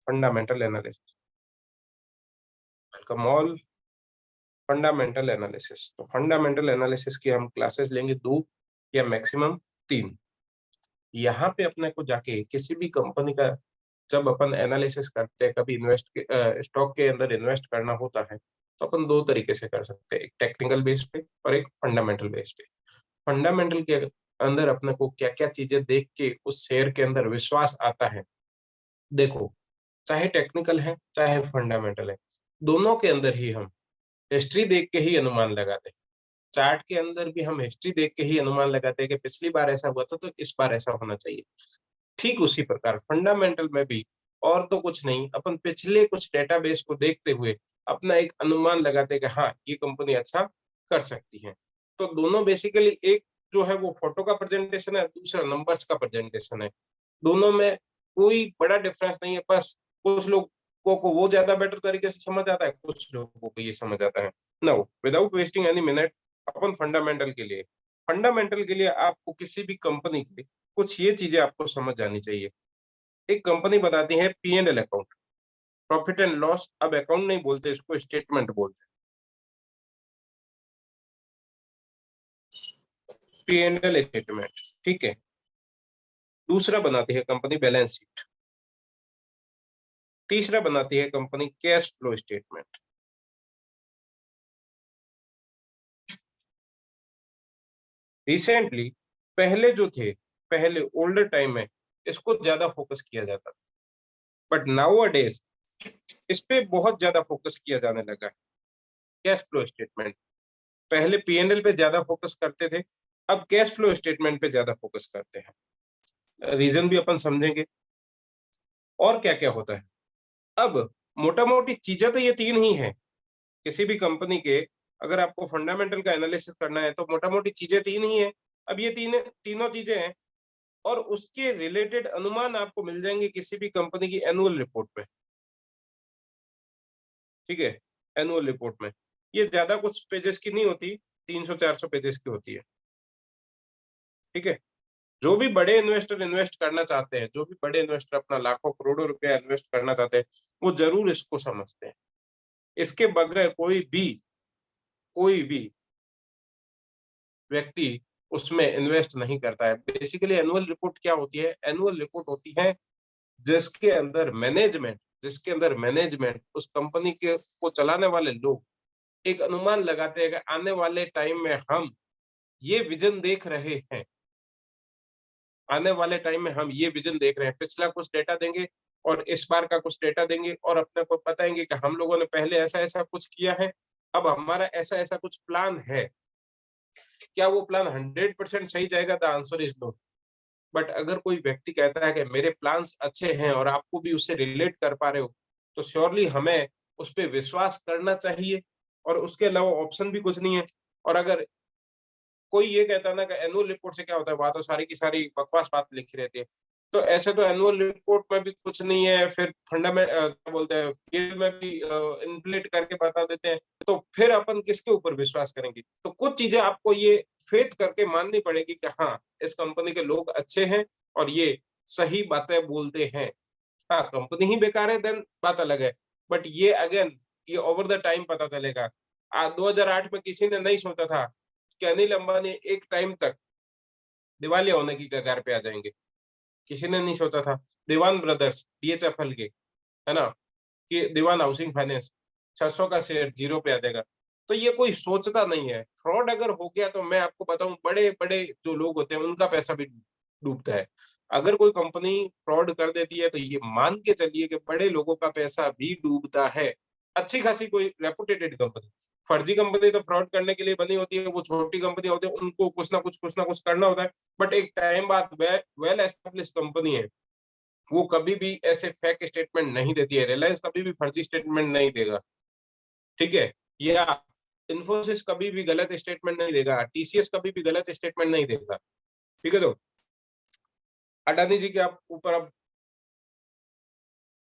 Fundamental analysis. Welcome all. Fundamental analysis, तो fundamental analysis की हम क्लासेस लेंगे 2 या मैक्सिमम 3। यहाँ पे अपने को जाके किसी भी कंपनी का जब अपन एनालिसिस करते हैं, कभी स्टॉक के अंदर इन्वेस्ट करना होता है, तो अपन 2 तरीके से कर सकते हैं, एक टेक्निकल बेस पे और एक फंडामेंटल बेस पे। फंडामेंटल के अंदर अपने को क्या क्या चीजें देख के उस शेयर के अंदर विश्वास आता है। देखो, चाहे टेक्निकल है चाहे फंडामेंटल है, दोनों के अंदर ही हम हिस्ट्री देख के ही अनुमान लगाते हैं। चार्ट के अंदर भी हम हिस्ट्री देख के ही अनुमान लगाते हैं कि पिछली बार ऐसा हुआ था तो इस बार ऐसा होना चाहिए। ठीक उसी प्रकार फंडामेंटल में भी और तो कुछ नहीं, अपन पिछले कुछ डेटाबेस को देखते हुए अपना एक अनुमान लगाते हैं कि हाँ, ये कंपनी अच्छा कर सकती है। तो दोनों बेसिकली, एक जो है वो फोटो का प्रेजेंटेशन है, दूसरा नंबर्स का प्रेजेंटेशन है। दोनों में कोई बड़ा डिफरेंस नहीं है, बस कुछ लोगों को वो ज्यादा बेटर तरीके से समझ आता है, कुछ लोगों को ये समझ आता है। Now without wasting any minute, अपन फंडामेंटल के लिए आपको किसी भी कंपनी की कुछ ये चीजें आपको समझ जानी चाहिए। एक कंपनी बताती है P&L account, profit and loss. अब अकाउंट नहीं बोलते, इसको स्टेटमेंट बोलते हैं। P&L स्टेटमेंट, ठीक है। दूसरा बनाती है कंपनी बैलेंस शीट। तीसरा बनाती है company cash flow statement. Recently पहले ओल्डर टाइम में इसको ज्यादा फोकस किया जाता था, बट नाउ अ डेज इस पे बहुत ज्यादा फोकस किया जाने लगा है। कैश फ्लो स्टेटमेंट, पहले P&L पे ज्यादा फोकस करते थे, अब कैश फ्लो स्टेटमेंट पे ज्यादा फोकस करते हैं। रीजन भी अपन समझेंगे और क्या क्या होता है। अब मोटा मोटी चीजें तो ये 3 ही हैं किसी भी कंपनी के। अगर आपको फंडामेंटल का एनालिसिस करना है तो मोटा मोटी चीजें 3 ही हैं। अब ये तीनों चीजें हैं और उसके रिलेटेड अनुमान आपको मिल जाएंगे किसी भी कंपनी की एनुअल रिपोर्ट में, ठीक है। एनुअल रिपोर्ट में ये ज्यादा कुछ पेजेस की नहीं होती, 300-400 पेजेस की होती है, ठीक है। जो भी बड़े इन्वेस्टर इन्वेस्ट करना चाहते हैं, जो भी बड़े इन्वेस्टर अपना लाखों करोड़ों रुपया इन्वेस्ट करना चाहते हैं, वो जरूर इसको समझते हैं। इसके बगैर कोई भी व्यक्ति उसमें इन्वेस्ट नहीं करता है। बेसिकली एनुअल रिपोर्ट क्या होती है? एनुअल रिपोर्ट होती है जिसके अंदर मैनेजमेंट उस कंपनी के को चलाने वाले लोग एक अनुमान लगाते हैं कि आने वाले टाइम में हम ये विजन देख रहे हैं, आने वाले टाइम में हम ये विजन देख रहे हैं। पिछला कुछ डेटा देंगे और इस बार का कुछ डेटा देंगे और अपने को बताएंगे कि हम लोगों ने पहले ऐसा ऐसा कुछ किया है, अब हमारा ऐसा ऐसा कुछ प्लान है। क्या वो प्लान 100% सही जाएगा? The answer is no. But अगर कोई व्यक्ति कहता है कि मेरे प्लान्स अच्छे हैं और आपको भी उससे रिलेट कर पा रहे हो, तो श्योरली हमें उस पर विश्वास करना चाहिए और उसके अलावा ऑप्शन भी कुछ नहीं है। और अगर कोई ये कहता है ना कि एनुअल रिपोर्ट से क्या होता है, वहां तो सारी की सारी बकवास बात लिखी रहती है, तो ऐसे तो एनुअल रिपोर्ट में भी कुछ नहीं है। फिर क्या बोलते हैं, पीएल में भी इनफ्लेट करके बता देते हैं, तो फिर अपन किसके ऊपर विश्वास करेंगे? तो कुछ चीजें आपको ये फेथ करके माननी पड़ेगी कि हाँ, इस कंपनी के लोग अच्छे हैं और ये सही बातें बोलते हैं। हाँ, कंपनी ही बेकार है देन बात अलग है, बट ये अगेन ये ओवर द टाइम पता चलेगा। 2008 में किसी ने नहीं सोचा था कि अनिल अंबानी एक टाइम तक दिवालिया होने की कगार पे आ जाएंगे। किसी ने नहीं सोचा था। दीवान ब्रदर्स, DHFL के, है ना, कि दीवान हाउसिंग फाइनेंस 600 का शेयर 0 पे आ जाएगा। तो ये कोई सोचता नहीं है। फ्रॉड अगर हो गया तो मैं आपको बताऊं, बड़े बड़े जो लोग होते हैं उनका पैसा भी डूबता है। अगर कोई कंपनी फ्रॉड कर देती है तो ये मान के चलिए कि बड़े लोगों का पैसा भी डूबता है। अच्छी खासी कोई रेपुटेटेड कंपनी, फर्जी कंपनी तो फ्रॉड करने के लिए बनी होती है, वो छोटी कंपनी होती है, उनको कुछ ना कुछ करना होता है। बट एक टाइम बाद वेल एस्टेब्लिश कंपनी है, वो कभी भी ऐसे फेक स्टेटमेंट नहीं देती है। रिलायंस कभी भी फर्जी स्टेटमेंट नहीं देगा, ठीक है। या इन्फोसिस कभी भी गलत स्टेटमेंट नहीं देगा, TCS कभी भी गलत स्टेटमेंट नहीं देगा, ठीक है। तो अडानी जी के ऊपर अब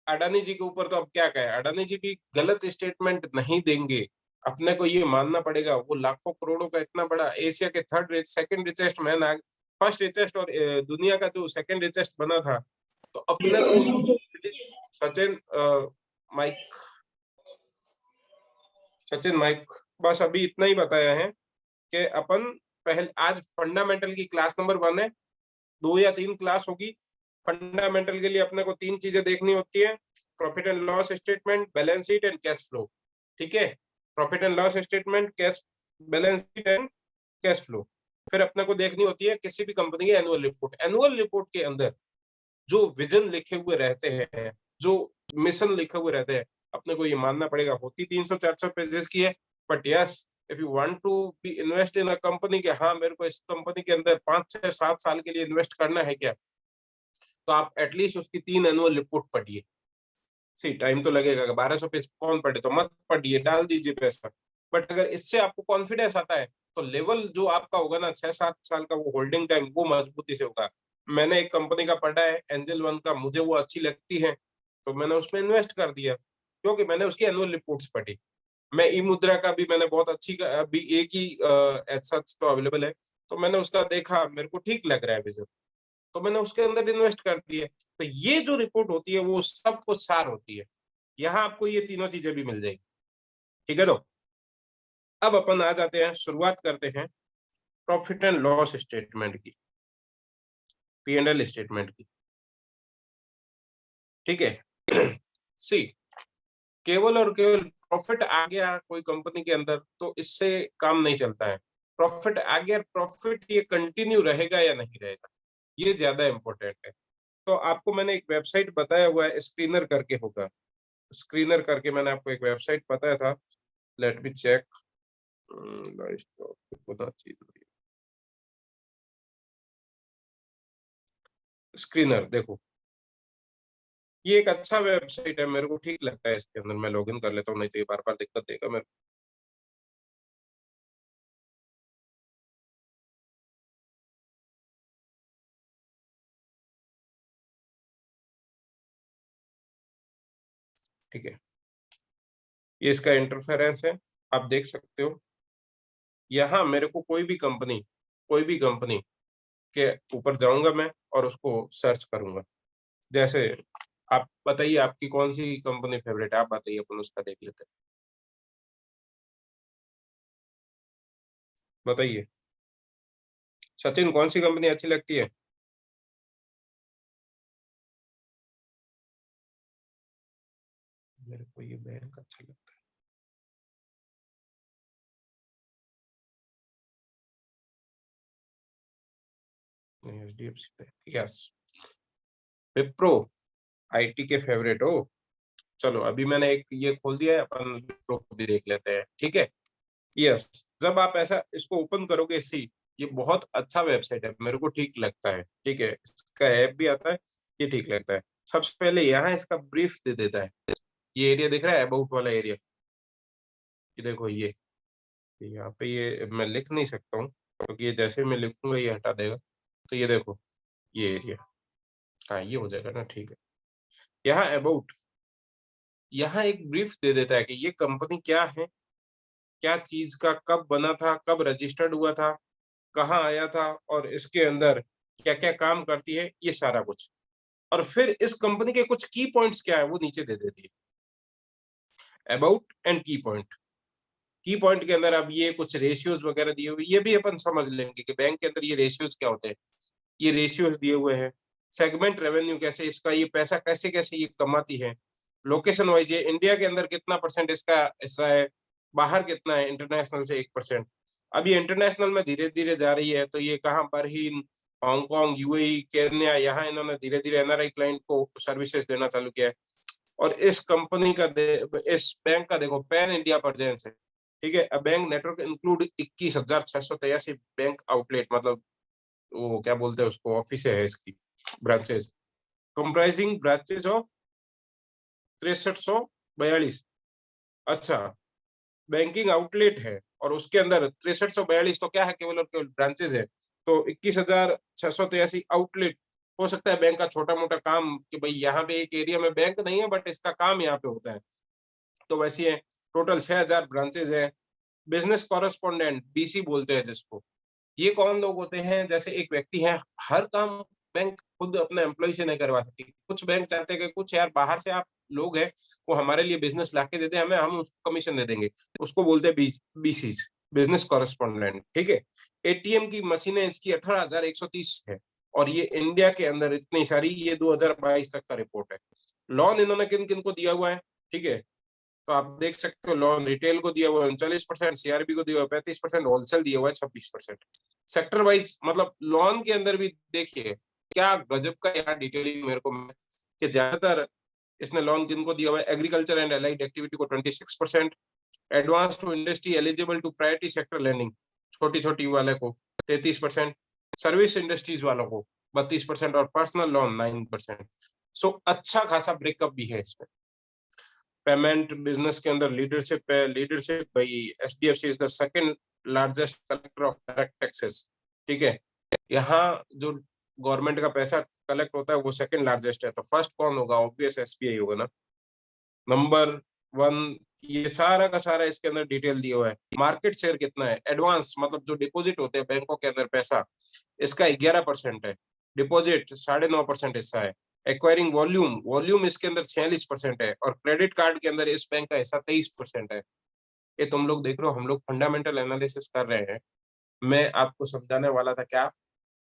अडानी जी के ऊपर तो अब क्या कहे, अडानी जी भी गलत स्टेटमेंट नहीं देंगे। अपने को ये मानना पड़ेगा, वो लाखों करोड़ों का इतना बड़ा एशिया के second richest man, first richest और दुनिया का जो सेकंड रिचेस्ट बना था, तो अपने को सचिन माइक, सचिन माइक, बस अभी इतना ही बताया है कि अपन पहले आज फंडामेंटल की क्लास नंबर 1 है, 2 या 3 क्लास होगी। फंडामेंटल के लिए अपने को 3 चीजें देखनी होती है, profit and loss statement, balance sheet and cash flow. ठीक है, profit and loss statement, cash, balance sheet and cash flow. फिर अपने को देखनी होती है किसी भी कंपनी की एनुअल रिपोर्ट। एनुअल रिपोर्ट के अंदर जो विजन लिखे हुए रहते हैं, जो मिशन लिखे हुए रहते हैं, अपने को ये मानना पड़ेगा होती 300-400 पेजेस की है, but yes if you want to be invest in a company के, हाँ मेरे को इस कंपनी के अंदर 5 6 7 साल के लिए इन्वेस्ट करना है क्या, तो आप एटलीस्ट उसकी 3 एनुअल रिपोर्ट पढ़िए। सी टाइम तो लगेगा, 1200 पेज कौन पढ़े, तो मत पढ़िए, डाल दीजिए पैसा। बट अगर इससे आपको कॉन्फिडेंस आता है तो लेवल जो आपका होगा ना 6 7 साल का, वो होल्डिंग टाइम वो मजबूती से होगा। मैंने एक कंपनी का पढ़ा है एंजल वन का, मुझे वो अच्छी लगती है तो मैंने उसमें इन्वेस्ट कर दिया, क्योंकि मैंने उसकी एनुअल रिपोर्ट्स पढ़ी। मैं ई मुद्रा का भी मैंने बहुत अच्छी अभी एक ही एज सच तो अवेलेबल है, तो मैंने उसका देखा, मेरे को ठीक लग रहा है विजन, तो मैंने उसके अंदर इन्वेस्ट कर दिए। तो ये जो रिपोर्ट होती है वो सब कुछ सार होती है, यहाँ आपको ये तीनों चीजें भी मिल जाएगी। ठीक है, तो अब अपन आ जाते हैं, शुरुआत करते हैं प्रॉफिट एंड लॉस स्टेटमेंट की, पी एंड एल स्टेटमेंट की। ठीक है सी, केवल और केवल प्रॉफिट आ गया कोई कंपनी के अंदर तो इससे काम नहीं चलता है। प्रॉफिट आ गया, प्रॉफिट ये कंटिन्यू रहेगा या नहीं रहेगा, ये ज्यादा इंपॉर्टेंट है। तो आपको मैंने एक वेबसाइट बताया हुआ है, स्क्रीनर करके होगा, स्क्रीनर करके मैंने आपको एक वेबसाइट बताया था, लेट मी चेक। स्क्रीनर देखो, ये एक अच्छा वेबसाइट है, मेरे को ठीक लगता है, इसके अंदर मैं लॉगिन कर लेता हूँ, नहीं तो ये बार बार दिक्कत देगा मेरे को। ठीक है, ये इसका इंटरफेरेंस है, आप देख सकते हो। यहाँ मेरे को कोई भी कंपनी के ऊपर जाऊंगा मैं और उसको सर्च करूंगा। जैसे आप बताइए आपकी कौन सी कंपनी फेवरेट है, आप बताइए, अपन उसका देख लेते हैं। बताइए सचिन, कौन सी कंपनी अच्छी लगती है? मेरे को ये बैंक अच्छा लगता है, HDFC bank, yes. Wipro, IT के फेवरेट हो, चलो अभी मैंने एक ये खोल दिया है, अपन विप्रो को भी देख लेते हैं। ठीक है, यस। जब आप ऐसा इसको ओपन करोगे, सी ये बहुत अच्छा वेबसाइट है, मेरे को ठीक लगता है। ठीक है, इसका ऐप भी आता है, ये ठीक लगता है। सबसे पहले यहाँ इसका ब्रीफ दे देता है, ये एरिया दिख रहा है अबाउट वाला एरिया, ये देखो ये यहाँ पे ये मैं लिख नहीं सकता हूँ क्योंकि ये जैसे मैं लिखूंगा ये हटा देगा। तो ये देखो ये एरिया, हाँ ये हो जाएगा ना, ठीक है। यहाँ अबाउट, यहाँ एक ब्रीफ दे देता है कि ये कंपनी क्या है, क्या चीज का कब बना था, कब रजिस्टर्ड हुआ था, कहाँ आया था, और इसके अंदर क्या क्या काम करती है, ये सारा कुछ। और फिर इस कंपनी के कुछ की पॉइंट्स क्या है वो नीचे दे देती है, अबाउट एंड की पॉइंट। की पॉइंट के अंदर अब ये कुछ रेशियोज वगैरह दिए हुए, ये भी अपन समझ लेंगे कि बैंक के अंदर ये रेशियोज क्या होते हैं, ये रेशियोज दिए हुए हैं। सेगमेंट रेवेन्यू कैसे, इसका ये पैसा कैसे कैसे ये कमाती है, लोकेशन वाइज ये इंडिया के अंदर कितना परसेंट इसका हिस्सा है, बाहर कितना है, इंटरनेशनल से 1%। अब ये इंटरनेशनल में धीरे धीरे जा रही है, तो ये कहाँ बरहीन, हांगकांग, यूएई, केन्या, यहाँ इन्होंने धीरे धीरे एनआरआई क्लाइंट को सर्विसेज देना चालू किया है। और इस कंपनी का इस बैंक का देखो पैन इंडिया प्रेजेंस है। ठीक है, bank network include 21,683 bank outlet, मतलब वो क्या बोलते हैं उसको, ऑफिस है इसकी, ब्रांचेस, कंप्राइजिंग ब्रांचेस ऑफ 6342। अच्छा, बैंकिंग आउटलेट है और उसके अंदर 6342 तो क्या है, केवल और केवल ब्रांचेस है। तो 21,683 आउटलेट, हो सकता है बैंक का छोटा मोटा काम कि भाई यहाँ पे एक एरिया में बैंक नहीं है बट इसका काम यहाँ पे होता है, तो वैसे है। टोटल 6,000 ब्रांचेस है। बिजनेस कॉरेस्पोंडेंट, बीसी बोलते हैं जिसको, ये कौन लोग होते हैं, जैसे एक व्यक्ति है, हर काम बैंक खुद अपने एम्प्लॉय से नहीं करवा सकती। कुछ बैंक चाहते हैं कि कुछ यार बाहर से आप लोग हैं, वो हमारे लिए बिज़नेस लाके दे दें हमें, हम उसको कमीशन दे देंगे। उसको बोलते हैं बीसीज़, बिज़नेस कॉरेस्पोंडेंट, ठीक है? एटीएम की मशीनें इसकी 18,130 है और ये इंडिया के अंदर इतनी सारी, ये 2022 तक का रिपोर्ट है। लोन इन्होंने किन-किन को दिया हुआ है, ठीक है? तो आप देख सकते हो, लोन रिटेल को दिया हुआ है 39%, सीआरबी को दिया हुआ है 35%, होलसेल दिया हुआ है 26%। सेक्टर वाइज मतलब लोन के अंदर भी देखिए क्या गजब का यहाँ डिटेलिंग मेरे को कि ज्यादातर इसने लोन किनको दिया हुआ है, एग्रीकल्चर एंड एलाइड एक्टिविटी को 26%, advance to industry eligible to priority sector lending छोटी छोटी वाले को 33%, सर्विस इंडस्ट्रीज वालों को 32% और पर्सनल लोन 9%। सो अच्छा खासा ब्रेकअप भी है इसमें। पेमेंट बिजनेस के अंदर लीडरशिप है, लीडरशिप भाई HDFC is the second largest collector of direct taxes, ठीक है? यहाँ जो गवर्नमेंट का पैसा कलेक्ट होता है वो सेकंड लार्जेस्ट है, तो फर्स्ट कौन होगा? ऑब्वियस एसबीआई होगा ना। नंबर वन, ये सारा का सारा इसके अंदर डिटेल दिया हुआ है। मार्केट शेयर कितना है? एडवांस मतलब जो डिपॉजिट होते हैं बैंकों के अंदर पैसा, इसका 11% है। डिपॉजिट 9.5% हिस्सा है। एक्वायरिंग वॉल्यूम, वॉल्यूम इसके अंदर 46% है और क्रेडिट कार्ड के अंदर इस बैंक का हिस्सा 23% है। ये तुम लोग देख रहे हो, हम लोग फंडामेंटल एनालिसिस कर रहे हैं। मैं आपको समझाने वाला था क्या?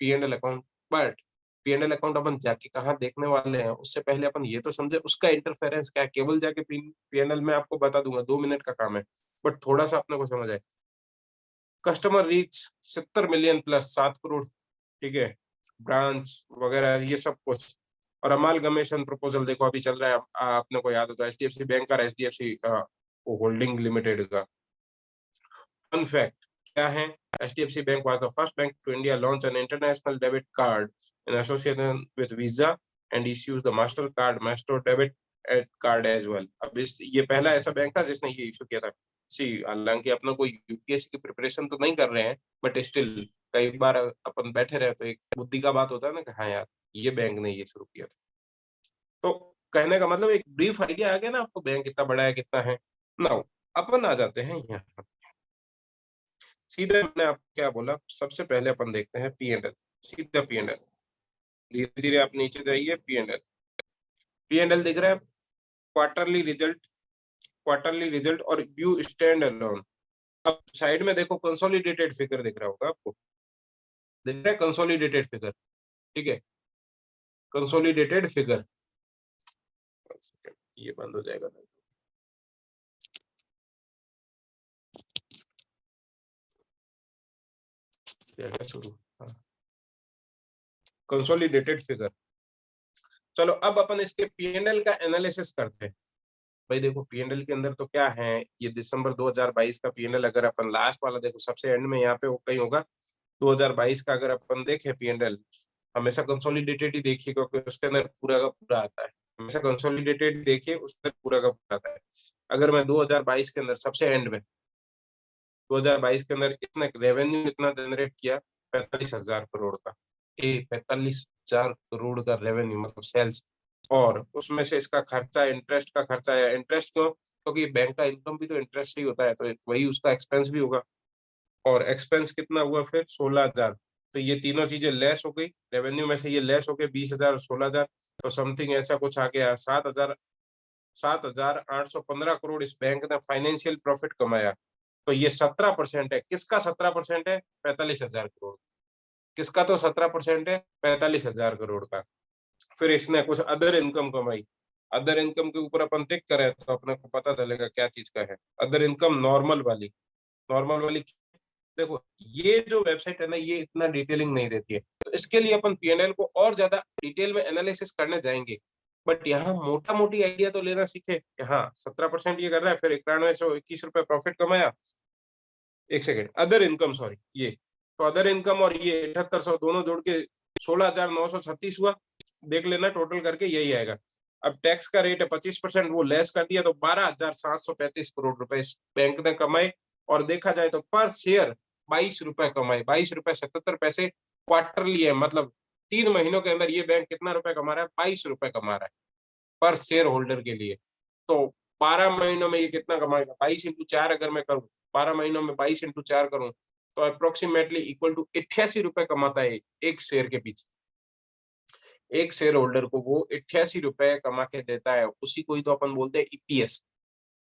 P&L account. But P&L account अपन जाके कहाँ देखने वाले हैं, उससे पहले अपन ये तो समझे उसका इंटरफेरेंस क्या है। केवल जाके पी&एल में आपको बता दूंगा, 2 मिनट का काम है, बट थोड़ा सा अपने को समझ आए। Customer reach 70 million plus 7 crore, ठीक है? ब्रांच वगैरह ये सब कुछ। और अमालगमेशन प्रपोजल देखो अभी चल रहा है, अपने को याद होता है एचडीएफसी बैंक और एचडीएफसी होल्डिंग लिमिटेड का। फन फैक्ट क्या है? HDFC bank was the first bank to India launch an international debit card in association with Visa and issues the master card master debit at card as well. अब इस ये पहला ऐसा bank था जिसने ये इशू किया था। सी हालांकि अपना कोई यूपीएससी की प्रिपरेशन तो नहीं कर रहे हैं, बट स्टिल कई बार अपन बैठे रहे तो एक बुद्धि का बात होता है ना कि हाँ यार ये बैंक ने ये शुरू किया था। तो कहने का मतलब एक ब्रीफ आइडिया आ गया ना आपको, बैंक कितना बड़ा है कितना है। नाउ अपन आ जाते हैं यहाँ, सीधे मैंने आपको क्या बोला, सबसे पहले अपन देखते हैं पी&एल। सीधा पी&एल, धीरे धीरे आप नीचे जाइए। पी&एल, पी&एल दिख रहा है, क्वार्टरली रिजल्ट, क्वार्टरली रिजल्ट और व्यू स्टैंड अलोन। अब साइड में देखो कंसोलिडेटेड फिगर दिख रहा होगा आपको, दिख रहा है कंसोलिडेटेड फिगर, ठीक है? कंसोलिडेटेड फिगर, ये बंद हो जाएगा शुरू। हाँ, कंसोलिडेटेड फिगर। चलो अब अपन इसके पी&एल का एनालिसिस करते हैं। भाई देखो पी&एल के अंदर तो क्या है, ये दिसंबर 2022 का पी&एल अगर अपन लास्ट वाला देखो सबसे एंड में यहाँ पे वो कहीं होगा 2022 का, अगर अपन देखें पी&एल, हमेशा कंसोलिडेटेड ही देखिए क्योंकि उसके अंदर पूरा का पूरा आता है। हमेशा कंसोलिडेटेड देखिए, उसके अंदर पूरा का पूरा आता है। अगर मैं 2022 के अंदर सबसे एंड में 2022 के अंदर इसने रेवेन्यू कितना जनरेट किया, 45,000 करोड़ का। 45,000 करोड़ का रेवेन्यू मतलब सेल्स। और उसमें से इसका खर्चा, इंटरेस्ट का खर्चा है। इंटरेस्ट क्यों? क्योंकि बैंक का इनकम भी तो इंटरेस्ट ही होता है, तो वही उसका एक्सपेंस भी होगा। और एक्सपेंस कितना हुआ फिर? 16,000। तो ये तीनों चीजें लेस हो गई, रेवेन्यू में से ये लेस हो गए 20,000 और 16,000, तो समथिंग ऐसा कुछ आ गया 7,815 करोड़ इस बैंक ने फाइनेंशियल प्रॉफिट कमाया। तो ये 17% है। किसका 17% है? 45,000 करोड़। किसका? तो 17% है 45,000 करोड़ का। फिर इसने कुछ अदर इनकम कमाई। अदर इनकम के ऊपर अपन टिक करें तो अपने को पता चलेगा क्या चीज का है अदर इनकम। नॉर्मल वाली, नॉर्मल वाली देखो, ये जो वेबसाइट है ना ये इतना डिटेलिंग नहीं देती है, तो इसके लिए अपन पी&एल को और ज्यादा डिटेल में एनालिसिस करने जाएंगे। बट यहाँ मोटा मोटी आइडिया तो लेना सीखे कि हाँ 17% ये कर रहा है, फिर 9121 रुपए प्रॉफिट कमाया। एक सेकेंड, अदर इनकम सॉरी, ये तो अदर इनकम और ये 7800 दोनों जोड़ के 16,936 हुआ। देख लेना टोटल करके यही आएगा। अब टैक्स का रेट है 25%, वो लेस कर दिया तो 12,735 करोड़ रुपए इस बैंक ने कमाए। और देखा जाए तो पर शेयर 22 रुपए कमाए, 22 रुपए 77 पैसे क्वार्टरली है, मतलब 3 महीनों के अंदर ये बैंक कितना रुपए कमा रहा है? 22 रुपए कमा रहा है पर शेयर होल्डर के लिए। तो 12 महीनों में ये कितना कमाएगा? 22 × 4 अगर मैं करूँ, 12 महीनों में 22 × 4 करूँ तो अप्रोक्सीमेटली इक्वल टू 88 रुपए कमाता है एक शेयर के पीछे। एक शेयर होल्डर को वो 88 रुपए कमा के देता है, उसी को ही तो अपन बोलते हैं ईपीएस,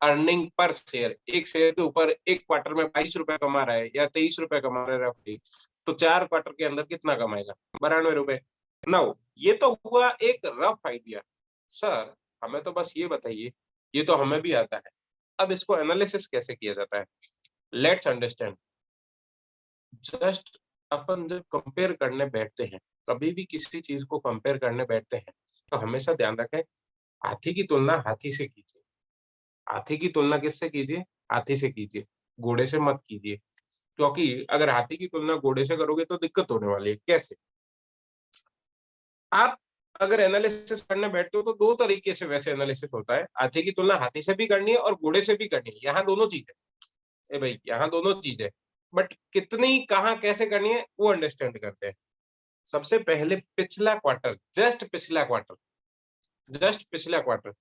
अर्निंग पर शेयर। एक शेयर के ऊपर एक क्वार्टर में 22 रुपए कमा रहा है या 23 रुपए कमा रहा है रफली, तो 4 क्वार्टर के अंदर कितना कमाएगा? 92 रुपए। नाउ ये तो हुआ एक रफ आइडिया। सर हमें तो बस ये बताइए, ये तो हमें भी आता है, अब इसको एनालिसिस कैसे किया जाता है? Let's understand. जस्ट अपन जब कंपेयर करने बैठते हैं, कभी भी किसी चीज को कंपेयर करने बैठते हैं, तो हमेशा ध्यान रखें, हाथी की तुलना हाथी से कीजिए। हाथी की तुलना किससे कीजिए? हाथी से कीजिए, घोड़े से मत कीजिए। क्योंकि अगर हाथी की तुलना घोड़े से करोगे तो दिक्कत होने वाली है। कैसे? आप अगर एनालिसिस करने बैठते हो तो दो तरीके से वैसे एनालिसिस होता है। हाथी की तुलना हाथी से भी करनी है और घोड़े से भी करनी है। यहाँ दोनों चीज है। ए भाई, यहाँ दोनों चीज है। बट कितनी, कहाँ, कैसे करनी है वो अंडरस्टैंड करते हैं। सबसे पहले पिछला क्वार्टर, जस्ट पिछला क्वार्टर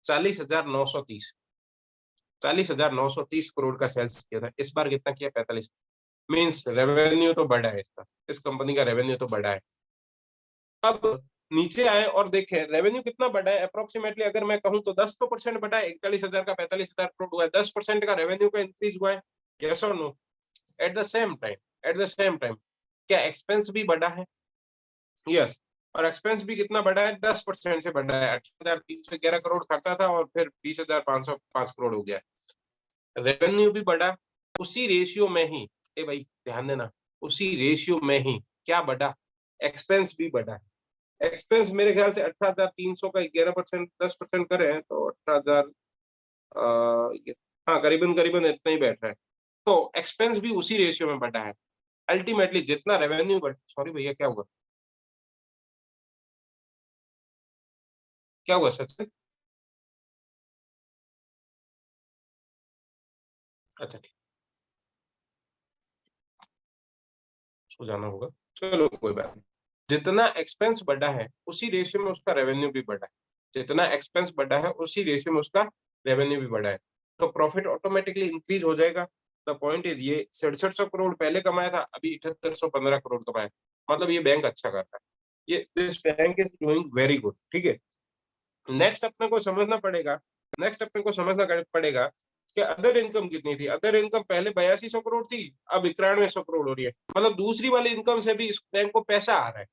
40,930, 40,930 करोड़ का सेल्स किया था। इस बार कितना किया? 45। मीन्स रेवेन्यू तो बढ़ा है इसका, इस कंपनी का रेवेन्यू तो बढ़ा है। अब नीचे आए और देखें रेवेन्यू कितना बढ़ा है। अप्रोक्सीमेटली अगर मैं कहूं तो 10 तो परसेंट बढ़ा है। 41,000 का 45,000 करोड़ हुआ है, 10% का रेवेन्यू का इंक्रीज हुआ है। यस और no? At the same time क्या एक्सपेंस भी बढ़ा है? यस। और एक्सपेंस भी कितना बढ़ा है? 10% से बढ़ा है। 18,311 करोड़ खर्चा था और फिर 20,505 करोड़ हो गया। रेवेन्यू भी बढ़ा, उसी रेशियो में ही, ए भाई ध्यान देना, उसी रेशियो में ही क्या बढ़ा? एक्सपेंस भी बढ़ा है। एक्सपेंस मेरे ख्याल से 18,300 का 11%, 10% करें तो 18,000, हाँ करीबन करीबन इतना ही बैठ रहा है। तो एक्सपेंस भी उसी रेशियो में बढ़ा है। अल्टीमेटली जितना रेवेन्यू बढ़, सॉरी भैया क्या हुआ? क्या हुआ सचिन? अच्छा ठीक, सो जाना होगा। चलो कोई बात नहीं। जितना एक्सपेंस बढ़ा है उसी रेशियो में उसका रेवेन्यू भी बढ़ा है। जितना एक्सपेंस बढ़ा है उसी रेशियो में उसका रेवेन्यू भी बढ़ा है। तो प्रॉफिट ऑटोमेटिकली इंक्रीज हो जाएगा। द पॉइंट इज, ये 6700 करोड़ पहले कमाया था, अभी 7815 करोड़ कमाया। मतलब ये बैंक अच्छा कर रहा है। ये this bank is doing very good. ठीक है। नेक्स्ट अपने को समझना पड़ेगा, नेक्स्ट अपने को समझना पड़ेगा कि अदर इनकम कितनी थी। अदर इनकम पहले 8200 करोड़ थी, अब 9100 करोड़ हो रही है। मतलब दूसरी वाली इनकम से भी इस बैंक को पैसा आ रहा है,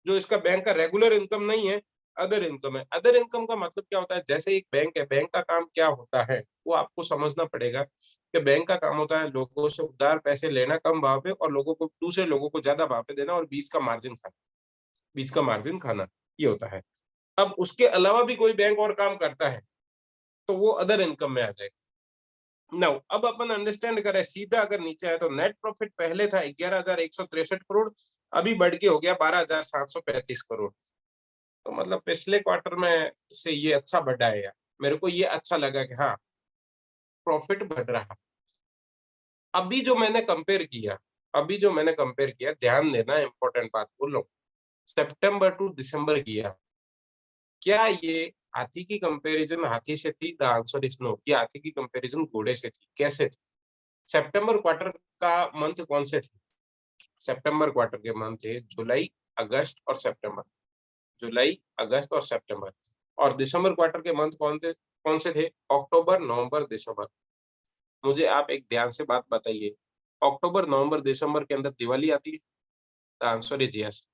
जो इसका बैंक का रेगुलर इनकम नहीं है, अदर इनकम है। अदर इनकम का मतलब क्या होता है? जैसे एक बैंक है, बैंक का काम क्या होता है वो आपको समझना पड़ेगा कि बैंक का काम होता है लोगों से उधार पैसे लेना कम भाव पे, और लोगों को, दूसरे लोगों को ज्यादा भाव पे देना, और बीच का मार्जिन खाना, ये होता है। अब उसके अलावा भी कोई बैंक और काम करता है तो वो अदर इनकम में आ जाएगा। नाउ अब अपन अंडरस्टैंड करें सीधा, अगर नीचे आए तो नेट प्रॉफिट पहले था 11,163 करोड़, अभी बढ़ के हो गया 12,735 करोड़। तो मतलब पिछले क्वार्टर में से ये अच्छा बढ़ा है यार। मेरे को ये अच्छा लगा कि हाँ, प्रॉफिट बढ़ रहा। अभी जो मैंने कंपेयर किया, ध्यान देना, इंपॉर्टेंट बात बोल रहा हूँ। सितंबर टू दिसंबर किया। क्या ये हाथी की कंपैरिजन हाथी से थी? The answer is no. ये हाथी की कंपैरिजन घोड़े से थी। कैसे थी? सितंबर क्वार्टर का मंथ कौन से थे? सितंबर क्वार्टर के मंथ थे जुलाई, अगस्त और सितंबर। जुलाई, अगस्त और सितंबर। और दिसंबर क्वार्टर के मंथ कौन से थे? अक्टूबर, नवंबर, दिसंबर। मुझे आप एक ध्यान से बात बताइए, अक्टूबर, नवंबर, दिसंबर के अंदर दिवाली आती है? The answer is yes.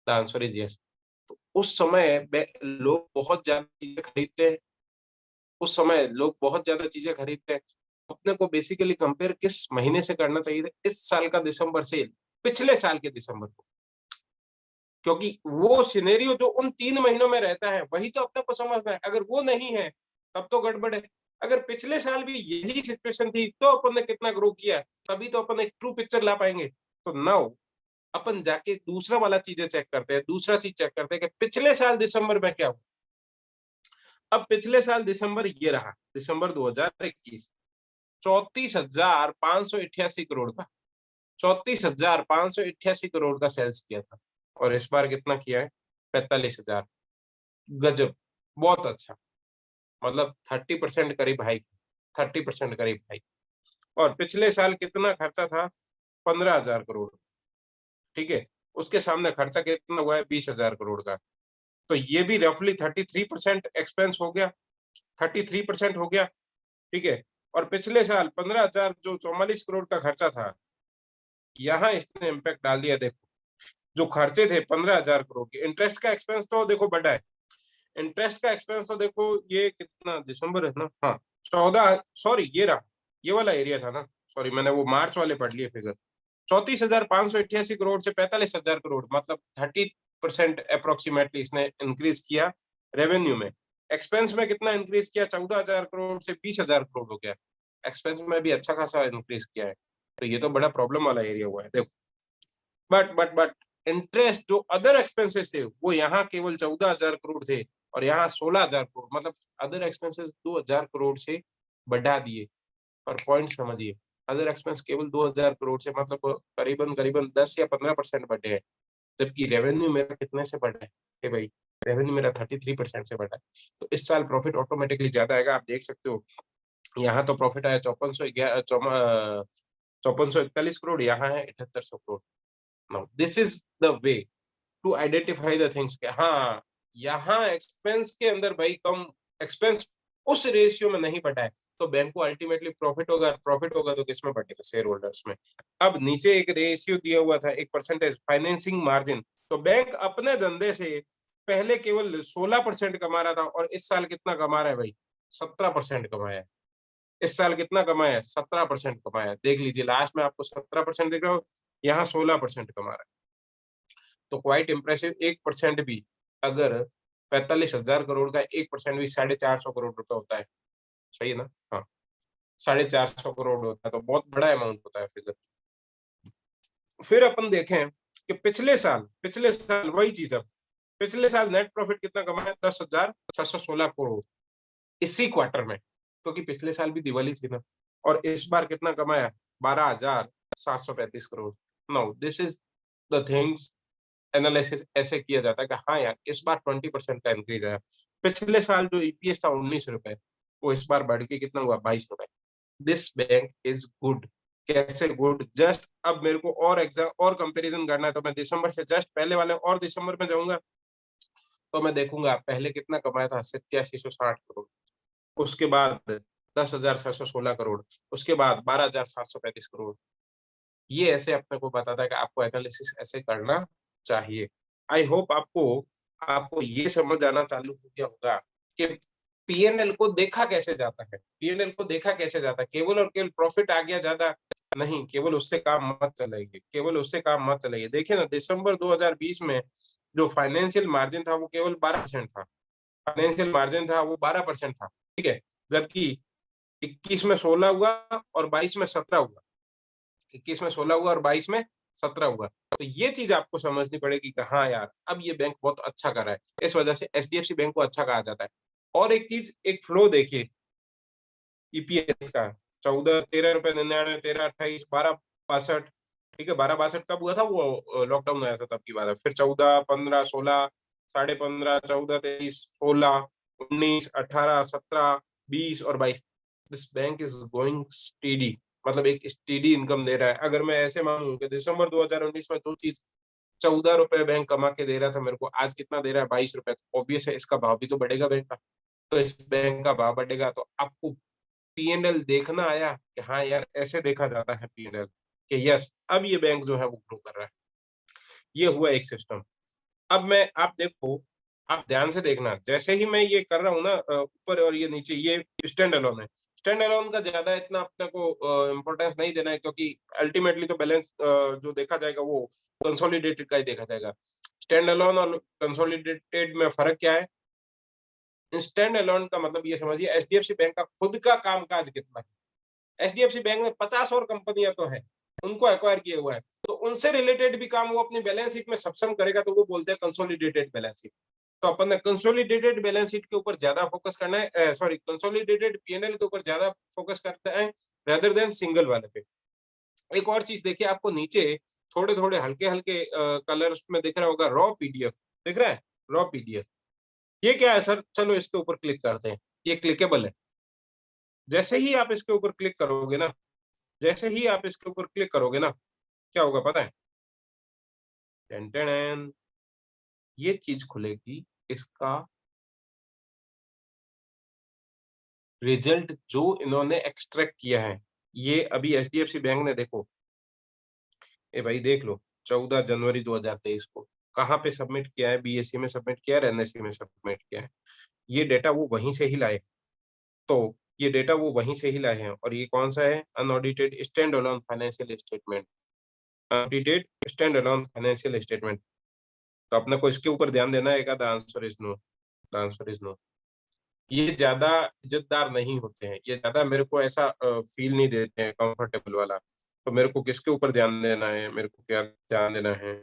The answer is yes. तो उस समय लोग बहुत ज्यादा चीजें खरीदते हैं। उस समय लोग बहुत ज्यादा चीजें खरीदते हैं। अपने को बेसिकली कंपेयर किस महीने से करना चाहिए था? इस साल का दिसंबर से पिछले साल के दिसंबर को। क्योंकि वो सिनेरियो जो उन 3 महीनों में रहता है वही तो अपने को समझना है। अगर वो नहीं है तब तो गड़बड़ है। अगर पिछले साल भी यही सिचुएशन थी तो अपन ने कितना ग्रो किया, तभी तो अपन एक ट्रू पिक्चर ला पाएंगे। तो नाउ अपन जाके दूसरा वाला चीजें चेक करते हैं, दूसरा चीज चेक करते हैं कि पिछले साल दिसंबर में क्या हुआ। अब पिछले साल दिसंबर ये रहा, दिसंबर 2021, 34,588 करोड़ का, 34,588 करोड़ का सेल्स किया था। और इस बार कितना किया है? 45,000। गजब, बहुत अच्छा। मतलब 30% करीब हाइक, 30% करीब हाइक। और पिछले साल कितना खर्चा था? 15,000 करोड़। ठीक है। उसके सामने खर्चा कितना हुआ है? 20,000 करोड़ का। तो ये भी रफली 33% एक्सपेंस हो गया, 33% हो गया, ठीक है। और पिछले साल 15,000 जो 44 करोड़ का खर्चा था, यहाँ इसने इम्पैक्ट डाल दिया। देखो जो खर्चे थे 15,000 करोड़ के, इंटरेस्ट का एक्सपेंस तो देखो बढ़ा है, इंटरेस्ट का एक्सपेंस तो देखो ये कितना दिसंबर है ना, हाँ 14, सॉरी ये रहा, ये वाला एरिया था ना, सॉरी मैंने वो मार्च वाले पढ़ लिए फिगर। 34,588 करोड़ से 45,000 करोड़, मतलब 30% अप्रोक्सीमेटली इसने इंक्रीज किया रेवेन्यू में। एक्सपेंस में कितना इंक्रीज किया, 14,000 करोड़ से 20,000 करोड़ हो गया। एक्सपेंस में भी अच्छा खासा इंक्रीज किया है, तो ये तो बड़ा प्रॉब्लम वाला एरिया हुआ है देखो। बट इंटरेस्ट जो अदर एक्सपेंसेस थे वो यहाँ केवल 14,000 करोड़ थे और यहाँ 16,000 करोड़, मतलब अदर एक्सपेंसेस 2,000 करोड़ से बढ़ा दिए। और पॉइंट समझिए, अदर एक्सपेंस केवल 2,000 करोड़ से मतलब करीबन करीबन 10 या 15% बढ़े हैं, जबकि रेवेन्यू मेरा कितने से बढ़ा है कि भाई, रेवेन्यू मेरा 33% से बढ़ा है। तो इस साल प्रॉफिट ऑटोमेटिकली ज्यादा आएगा। आप देख सकते हो यहाँ तो प्रॉफिट आया 5441 करोड़, यहाँ है 7800 crore. Now this is the way to identify the things के हाँ, यहाँ एक्सपेंस के अंदर भाई कम एक्सपेंस उस रेशियो में नहीं बढ़ा है, तो बैंक को अल्टीमेटली प्रॉफिट होगा, प्रॉफिट होगा तो किसमें बढ़ेगा, शेयर होल्डर्स में। अब नीचे एक रेशियो दिया हुआ था, एक परसेंटेज फाइनेंसिंग मार्जिन, तो बैंक अपने धंधे से पहले केवल 16% कमा रहा था और इस साल कितना कमा रहा है भाई, 17% कमाया है। इस साल कितना कमाया है, 17% कमाया है। देख लीजिए लास्ट में आपको 17% दिख रहा हो, यहाँ 16% कमा रहा है। तो क्वाइट इम्प्रेसिव। 1% भी अगर 45,000 करोड़ का 1% भी 450 करोड़ रुपए होता है, सही है ना, हाँ 450 करोड़ होता है, तो बहुत बड़ा अमाउंट होता है फिगर। फिर अपन देखें कि पिछले साल वही चीज, अब पिछले साल नेट प्रॉफिट कितना कमाया, 10,616 करोड़ इसी क्वार्टर में, क्योंकि पिछले साल भी दिवाली थी ना। और इस बार कितना कमाया, 12,735 crore. Now this is the things, analysis ऐसे किया जाता है कि हाँ यार इस बार 20% का इंक्रीज आया। पिछले साल जो ईपीएस था 19 रुपए, वो इस बार बढ़ के कितना हुआ, 22 रुपए। This bank is good. कैसे गुड, जस्ट अब मेरे को और एग्जाम और कंपैरिजन करना है, तो मैं दिसंबर से जस्ट पहले वाले और दिसंबर में जाऊंगा, तो मैं देखूंगा पहले कितना कमाया था, 8760 करोड़। उसके बाद 10,616 करोड़, उसके बाद 12,735 करोड़। ये ऐसे अपने को बताता है कि आपको एनालिसिस ऐसे करना चाहिए। आई होप आपको आपको ये समझ आना चालू हो गया होगा कि पीएनएल को देखा कैसे जाता है, पीएनएल को देखा कैसे जाता है। केवल और केवल प्रॉफिट आ गया ज्यादा नहीं, केवल उससे काम मत चलाइए, केवल उससे काम मत चलाइए। देखिए ना, दिसंबर 2020 में जो फाइनेंशियल मार्जिन था वो केवल 12% था, फाइनेंशियल मार्जिन था वो 12% था, ठीक है। जबकि 21 में 16 हुआ और 22 में 17 हुआ, 21 में 16 हुआ और 22 में 17 हुआ। तो ये चीज आपको समझनी पड़ेगी कि हाँ यार अब ये बैंक बहुत अच्छा कर रहा है, इस वजह से एचडीएफसी बैंक को अच्छा कहा जाता है। और एक चीज, एक फ्लो देखिए ईपीएस का, 14, 13 रुपए 99, 13, 28, 12, 62, ठीक है। 12, 62 कब हुआ था, वो लॉकडाउन आया था तब की बात है। फिर 14, 15, 16, 15.5, 14, 23, 16, 19, 18, 17, 20 और 22। This bank is going steady, मतलब एक स्टेडी इनकम दे रहा है। अगर मैं ऐसे मानूं कि दिसंबर 2019 में जो चीज 14 रुपए बैंक कमा के दे रहा था मेरे को, आज कितना दे रहा है, 22 रुपए, तो ऑब्वियस है इसका भाव भी तो बढ़ेगा बैंक का। तो इस बैंक का भाव बढ़ेगा तो आपको पीएनएल देखना आया कि हाँ यार ऐसे देखा जाता है पीएनएल, कि यस अब ये बैंक जो है वो ग्रो कर रहा है। ये हुआ एक सिस्टम। अब मैं, आप देखो, आप ध्यान से देखना, जैसे ही मैं ये कर रहा हूँ ना, ऊपर और ये नीचे, ये स्टैंड अलोन है। स्टैंड अलोन का ज्यादा इतना अपने को इम्पोर्टेंस नहीं देना है, क्योंकि अल्टीमेटली तो बैलेंस जो देखा जाएगा वो कंसोलिडेटेड का ही देखा जाएगा। स्टैंड अलोन और कंसोलिडेटेड में फर्क क्या है, स्टैंड अलोन का मतलब ये समझिए एचडीएफसी बैंक का खुद का कामकाज कितना है। एचडीएफसी बैंक में 50 और कंपनियां तो है, उनको एक्वायर किए हुआ है, तो उनसे रिलेटेड भी काम वो अपनी बैलेंस शीट में सक्षम करेगा, तो वो बोलते हैं कंसोलिडेटेड बैलेंस शीट। तो अपन ने कंसोलिडेटेड बैलेंस शीट के ऊपर ज्यादा फोकस करना है, सॉरी कंसोलिडेटेड पीएनएल के ऊपर ज्यादा फोकस करते हैं रेदर देन सिंगल वाले पे। एक और चीज देखिए, आपको नीचे थोड़े थोड़े हल्के हल्के कलर्स में दिख रहा होगा, रॉ पीडीएफ दिख रहा है, रॉ पीडीएफ। ये क्या है सर, चलो इसके ऊपर क्लिक करते हैं। ये क्लिकेबल है, जैसे ही आप इसके ऊपर क्लिक करोगे ना, जैसे ही आप इसके ऊपर क्लिक करोगे ना, क्या होगा पता है, टेन टेन, ये चीज खुलेगी। इसका रिजल्ट जो इन्होंने एक्सट्रैक्ट किया है, ये अभी एचडीएफसी बैंक ने देखो, ए भाई देख लो 14 जनवरी 2023 को कहाँ पे सबमिट किया है, बीएसई में सबमिट किया है, एनएसई में सबमिट किया है। ये डेटा वो वहीं से ही लाए। तो ये डेटा वो वहीं से ही लाए हैं और ये कौन सा है? Unaudited standalone financial statement. Unaudited standalone financial statement. तो अपने को इसके ऊपर ध्यान देना है। The answer is no. The answer is no. ये ज्यादा इज्जतदार नहीं होते हैं, ये ज्यादा मेरे को ऐसा फील नहीं देते हैं कंफर्टेबल वाला। तो मेरे को किसके ऊपर ध्यान देना है, मेरे को क्या ध्यान देना है?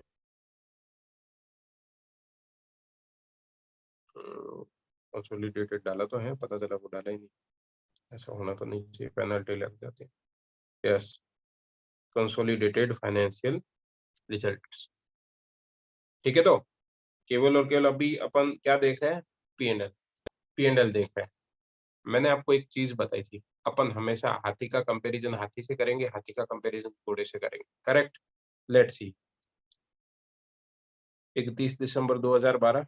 कंसोलिडेटेड डाला तो है, पता चला वो डाला ही नहीं। ऐसा होना तो नहीं चाहिए, पेनल्टी लग जाती है। Yes, consolidated financial results. ठीक है, तो केवल और केवल अभी अपन क्या देख रहे हैं? पी एंड एल देख रहे हैं। मैंने आपको एक चीज बताई थी, अपन हमेशा हाथी का कंपैरिजन हाथी से करेंगे, हाथी का कंपैरिजन घोड़े से करेंगे। Correct? Let's see. 31 December 2012,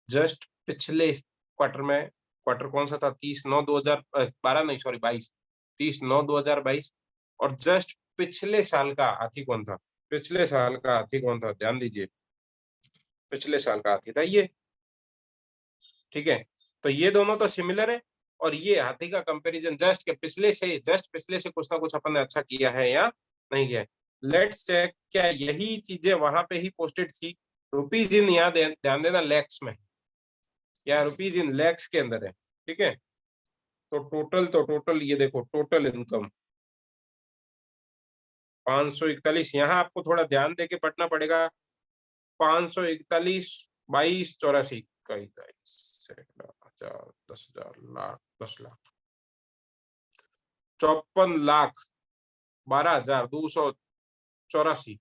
just पिछले क्वार्टर में, क्वार्टर कौन सा था? 30/9/2012 नहीं, सॉरी 22, 30/9/2022। और जस्ट पिछले साल का हाथी कौन था? पिछले साल का हाथी कौन था? ध्यान दीजिए, पिछले साल का हाथी था ये। ठीक है, तो ये दोनों तो सिमिलर है और ये हाथी का कंपैरिजन जस्ट के पिछले से कुछ ना कुछ अपन ने अच्छा किया है या नहीं किया है। लेट्स चेक, क्या यही चीजें वहां पे ही पोस्टेड थी? रुपीज इन, यहाँ ध्यान देना, लैक्स में, या रुपीज इन लैक्स के अंदर है। ठीक है, तो टोटल ये देखो, टोटल इनकम 541। यहाँ आपको थोड़ा ध्यान देके पढ़ना पड़ेगा। 541, 22, 84 का 10,000, 10,000, लाख, 10 लाख, 54,12,284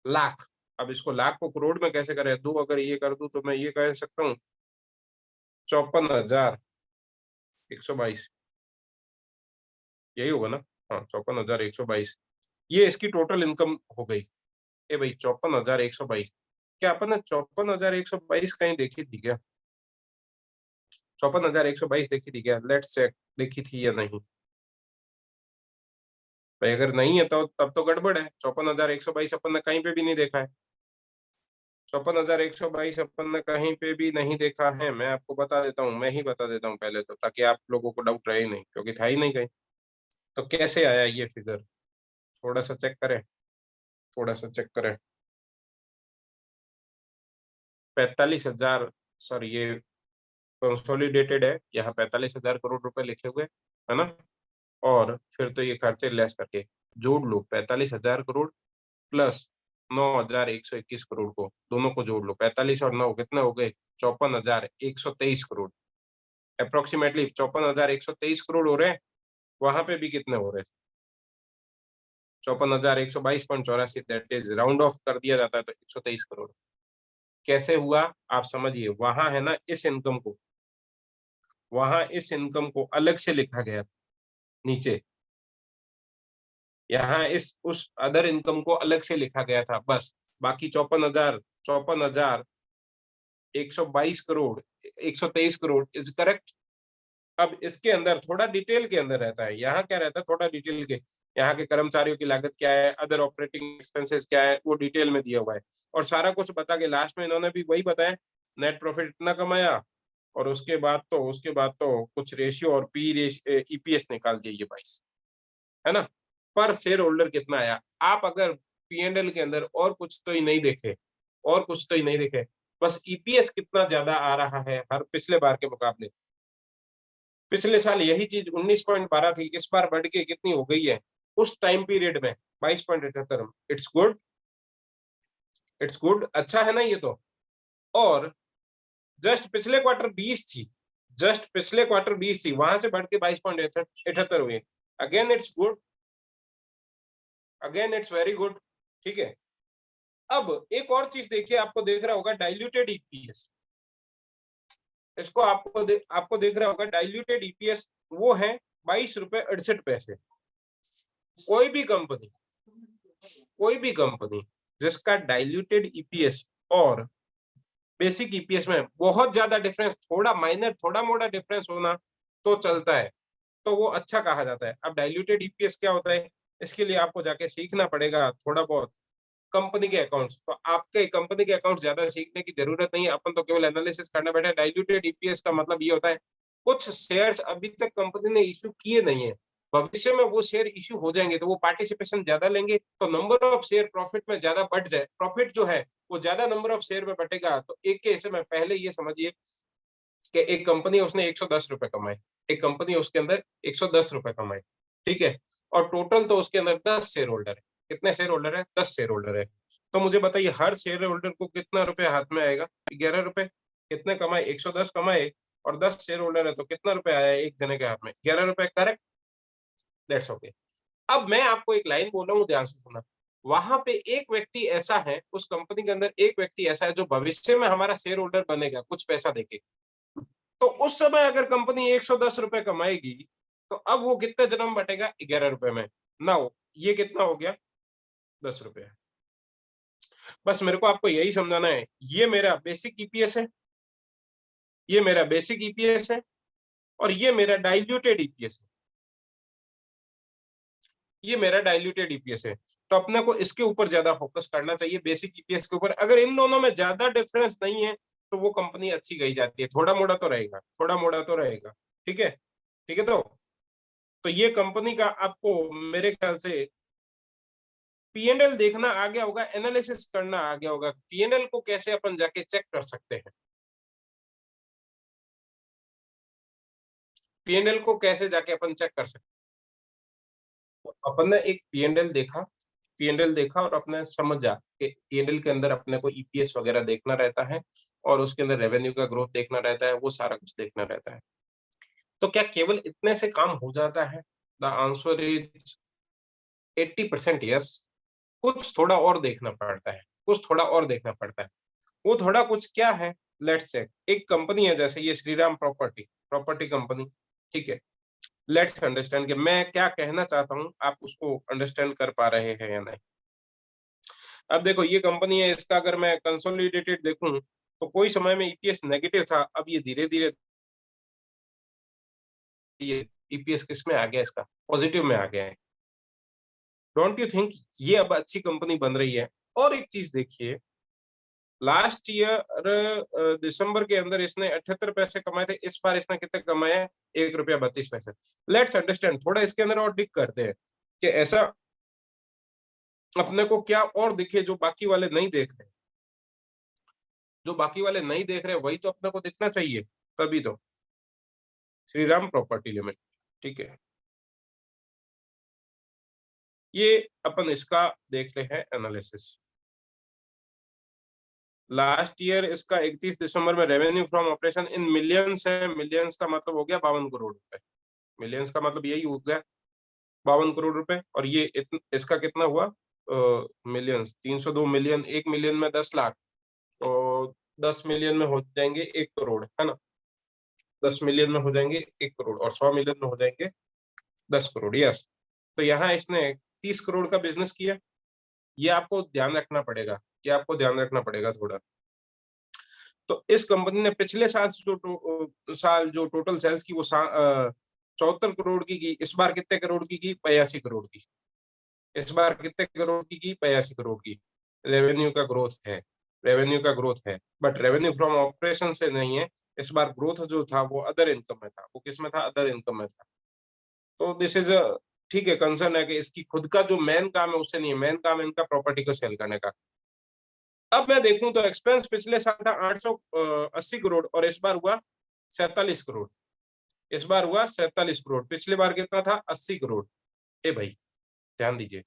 लाख। अब इसको लाख को करोड़ में कैसे करें? दो अगर ये कर दूं तो मैं ये कह सकता हूँ 54,122। यही होगा ना? हाँ, 54,122। ये इसकी टोटल इनकम हो गई। ए भाई 54,122, क्या अपन ने 54,122 कहीं देखी थी क्या? 54,122 देखी थी क्या? लेट्स चेक, देखी थी या नहीं। भाई अगर नहीं है तो तब तो गड़बड़ है। 54,122 अपन ने कहीं पे भी नहीं देखा है। 54,122 अपन ने कहीं पे भी नहीं देखा है। मैं आपको बता देता हूँ, मैं ही बता देता हूँ पहले तो, ताकि आप लोगों को डाउट रहे ही नहीं, क्योंकि था ही नहीं कहीं। तो कैसे आया ये फिगर? थोड़ा सा चेक करें, थोड़ा सा चेक करें। 45,000, सॉरी ये कंसोलिडेटेड है, यहाँ 45,000 करोड़ रुपए लिखे हुए है ना। और फिर तो ये खर्चे लेस करके जोड़ लो, 45,000 करोड़ प्लस 9,121 करोड़ को, दोनों को जोड़ लो। 45 और 9 कितने हो गए? 54,123 करोड़। अप्रोक्सीमेटली 54,123 करोड़ हो रहे हैं। वहां पे भी कितने हो रहे थे? 54,122.84, दैट इज राउंड ऑफ कर दिया जाता है तो 123 करोड़। कैसे हुआ आप समझिए। वहां इस इनकम को अलग से लिखा गया था नीचे, यहाँ इस उस अदर इनकम को अलग से लिखा गया था बस। बाकी 54,122 करोड़, 123 करोड़ इज करेक्ट। अब इसके अंदर थोड़ा डिटेल के अंदर रहता है, यहाँ क्या रहता है? थोड़ा डिटेल के, यहाँ के कर्मचारियों की लागत क्या है, अदर ऑपरेटिंग एक्सपेंसेस क्या है, वो डिटेल में दिया हुआ है। और सारा कुछ बता के लास्ट में इन्होंने भी वही बताया, नेट प्रॉफिट इतना कमाया और उसके बाद तो कुछ रेशियो और ईपीएस निकाल दिए ये 22, है ना। पर शेयर होल्डर कितना आया? आप अगर पी&एल के अंदर और कुछ तो ही नहीं देखे, और कुछ तो ही नहीं देखे, बस ईपीएस कितना ज्यादा आ रहा है हर पिछले बार के मुकाबले। पिछले साल यही चीज 19.12 थी, इस बार बढ़ के कितनी हो गई है उस टाइम पीरियड में? 22.78। इट्स गुड, इट्स गुड, अच्छा है ना ये तो। और जस्ट पिछले क्वार्टर 20 थी, जस्ट पिछले क्वार्टर 20 थी, वहां से बढ़ के 22.78 हुई। Again it's good, again it's very good. ठीक है, अब एक और चीज देखिए, आपको देख रहा होगा डाइल्यूटेड ईपीएस। इसको आपको देख रहा होगा डाइल्यूटेड ईपीएस, वो है 22.68 रुपए। कोई भी कंपनी, कोई भी कंपनी जिसका डाइल्यूटेड ईपीएस और बेसिक ईपीएस में बहुत ज्यादा डिफरेंस, थोड़ा माइनर, थोड़ा मोड़ा डिफरेंस होना तो चलता है, तो वो अच्छा कहा जाता है। अब डाइल्यूटेड ईपीएस क्या होता है, इसके लिए आपको जाके सीखना पड़ेगा थोड़ा बहुत कंपनी के अकाउंट्स। तो आपके कंपनी के अकाउंट ज्यादा सीखने की जरूरत नहीं है, अपन तो केवल एनालिसिस करने बैठे। डाइल्यूटेड ईपीएस का मतलब ये होता है कुछ शेयर्स अभी तक कंपनी ने इशू किए नहीं है, भविष्य में वो शेयर इशू हो जाएंगे, तो वो पार्टिसिपेशन ज्यादा लेंगे, तो नंबर ऑफ शेयर प्रॉफिट में ज्यादा बढ़ जाए, प्रॉफिट जो है वो ज्यादा नंबर ऑफ शेयर में बटेगा। तो एक के हिस्से में पहले ये समझिए कि एक कंपनी है, उसने 110 रुपए कमाए, एक कंपनी है उसके अंदर 110 रुपए कमाए, ठीक है, और टोटल तो उसके अंदर 10 शेयर होल्डर है। कितने शेयर होल्डर है? 10 शेयर होल्डर है। तो मुझे बताइए हर शेयर होल्डर को कितना रुपए हाथ में आएगा? 11 रुपए। कितने कमाए? 110 कमाए, और 10 शेयर होल्डर है, तो कितना रुपए आया एक जने के हाथ में? 11 रुपए। Correct, that's okay. अब मैं आपको एक लाइन बोल रहा हूँ, ध्यान से सुनना। वहां पे एक व्यक्ति ऐसा है, उस कंपनी के अंदर एक व्यक्ति ऐसा है जो भविष्य में हमारा शेयर होल्डर बनेगा कुछ पैसा देके। तो उस समय अगर कंपनी 110 रुपए कमाएगी, तो अब वो कितने जन्म बटेगा? 11 रुपए में। नाउ ये कितना हो गया? 10 रुपए। बस मेरे को आपको यही समझाना है। ये मेरा बेसिक ईपीएस है, ये मेरा बेसिक ईपीएस है, और ये मेरा डाइल्यूटेड ईपीएस है। ये मेरा डाइल्यूटेड ईपीएस है। तो अपने को इसके ऊपर ज्यादा फोकस करना चाहिए, बेसिक ईपीएस के ऊपर। अगर इन दोनों में ज्यादा डिफरेंस नहीं है, तो वो कंपनी अच्छी गई जाती है। थोड़ा मोड़ा तो रहेगा, थोड़ा मोड़ा तो रहेगा। ठीक है, ठीक है। तो ये कंपनी का आपको मेरे ख्याल से पीएनएल देखना आ गया होगा, एनालिसिस करना आ गया होगा। पीएनएल को कैसे अपन जाके चेक कर सकते हैं, पीएनएल को कैसे जाके अपन चेक कर सकते हैं। तो अपन ने एक पीएनएल देखा, पीएनएल देखा और अपने समझ जा कि पीएनएल के अंदर अपने को ईपीएस वगैरह देखना रहता है, और उसके अंदर रेवेन्यू का ग्रोथ देखना रहता है, वो सारा कुछ देखना रहता है। तो क्या केवल इतने से काम हो जाता है? The answer is 80% yes. कुछ थोड़ा और देखना पड़ता है, कुछ थोड़ा और देखना पड़ता है। वो थोड़ा कुछ क्या है? Let's check. एक कंपनी है, जैसे ये श्रीराम प्रॉपर्टी, प्रॉपर्टी कंपनी, ठीक है। लेट्स अंडरस्टैंड कि मैं क्या कहना चाहता हूँ, आप उसको अंडरस्टैंड कर पा रहे हैं या नहीं। अब देखो ये कंपनी है, इसका अगर मैं कंसोलिडेटेड देखूं, तो कोई समय में ईपीएस नेगेटिव था, अब ये धीरे धीरे ये ईपीएस किस में आ गया? इसका पॉजिटिव में आ गया है। डोंट यू थिंक ये अब अच्छी कंपनी बन रही है? और एक चीज देखिए, लास्ट ईयर दिसंबर के अंदर इसने 78 पैसे कमाए थे, इस बार इसने कितने कमाए हैं? 1 रुपया 32 पैसे। लेट्स अंडरस्टैंड, थोड़ा इसके अंदर और डिग करते हैं कि ऐसा अपने को क्या और दिखे जो बाकी वाले नहीं देख रहे। जो बाकी वाले नहीं देख रहे वही तो अपने को दिखना चाहिए, तभी तो। श्रीराम प्रॉपर्टी लिमिटेड, ठीक है, ये अपन इसका देख रहे हैं एनालिसिस। लास्ट ईयर इसका 31 दिसंबर में revenue from operation in millions है, मिलियंस का मतलब हो गया 52 करोड़ रुपए। मिलियंस का मतलब यही हो गया 52 करोड़ रुपए। और ये इसका कितना हुआ? मिलियंस, 302 मिलियन, 1 मिलियन में 10 लाख, तो 10 मिलियन में हो जाएंगे 1 करोड़, है ना? 10 मिलियन में हो जाएंगे 1 करोड़, और 100 मिलियन में हो जाएंगे 10 करोड़। यस। तो यहाँ इसने 30 करोड़ का बिजनेस किया। ये आपको ध्यान रखना पड़ेगा, ये आपको ध्यान रखना पड़ेगा थोड़ा। तो इस कंपनी ने पिछले साल साल जो टोटल सेल्स की वो 74 करोड़ की। इस बार कितने करोड़ की? 82 करोड़ की। इस बार कितने करोड़ की? 82 करोड़ की। रेवेन्यू का ग्रोथ है, रेवेन्यू का ग्रोथ है, बट रेवेन्यू फ्रॉम ऑपरेशन से नहीं है। इस बार ग्रोथ जो था वो अदर इनकम में था। वो किस में था? अदर इनकम में था। तो दिस इज ठीक है, कंसर्न है कि इसकी खुद का जो मेन काम है उससे नहीं है, मेन काम है इनका प्रॉपर्टी को सेल करने का। अब मैं देखूं तो एक्सपेंस पिछले साल था 880 करोड़, और इस बार हुआ 47 करोड़। इस बार हुआ 47 करोड़, पिछली बार कितना था? 80 करोड़। ए भाई, ध्यान दीजिए।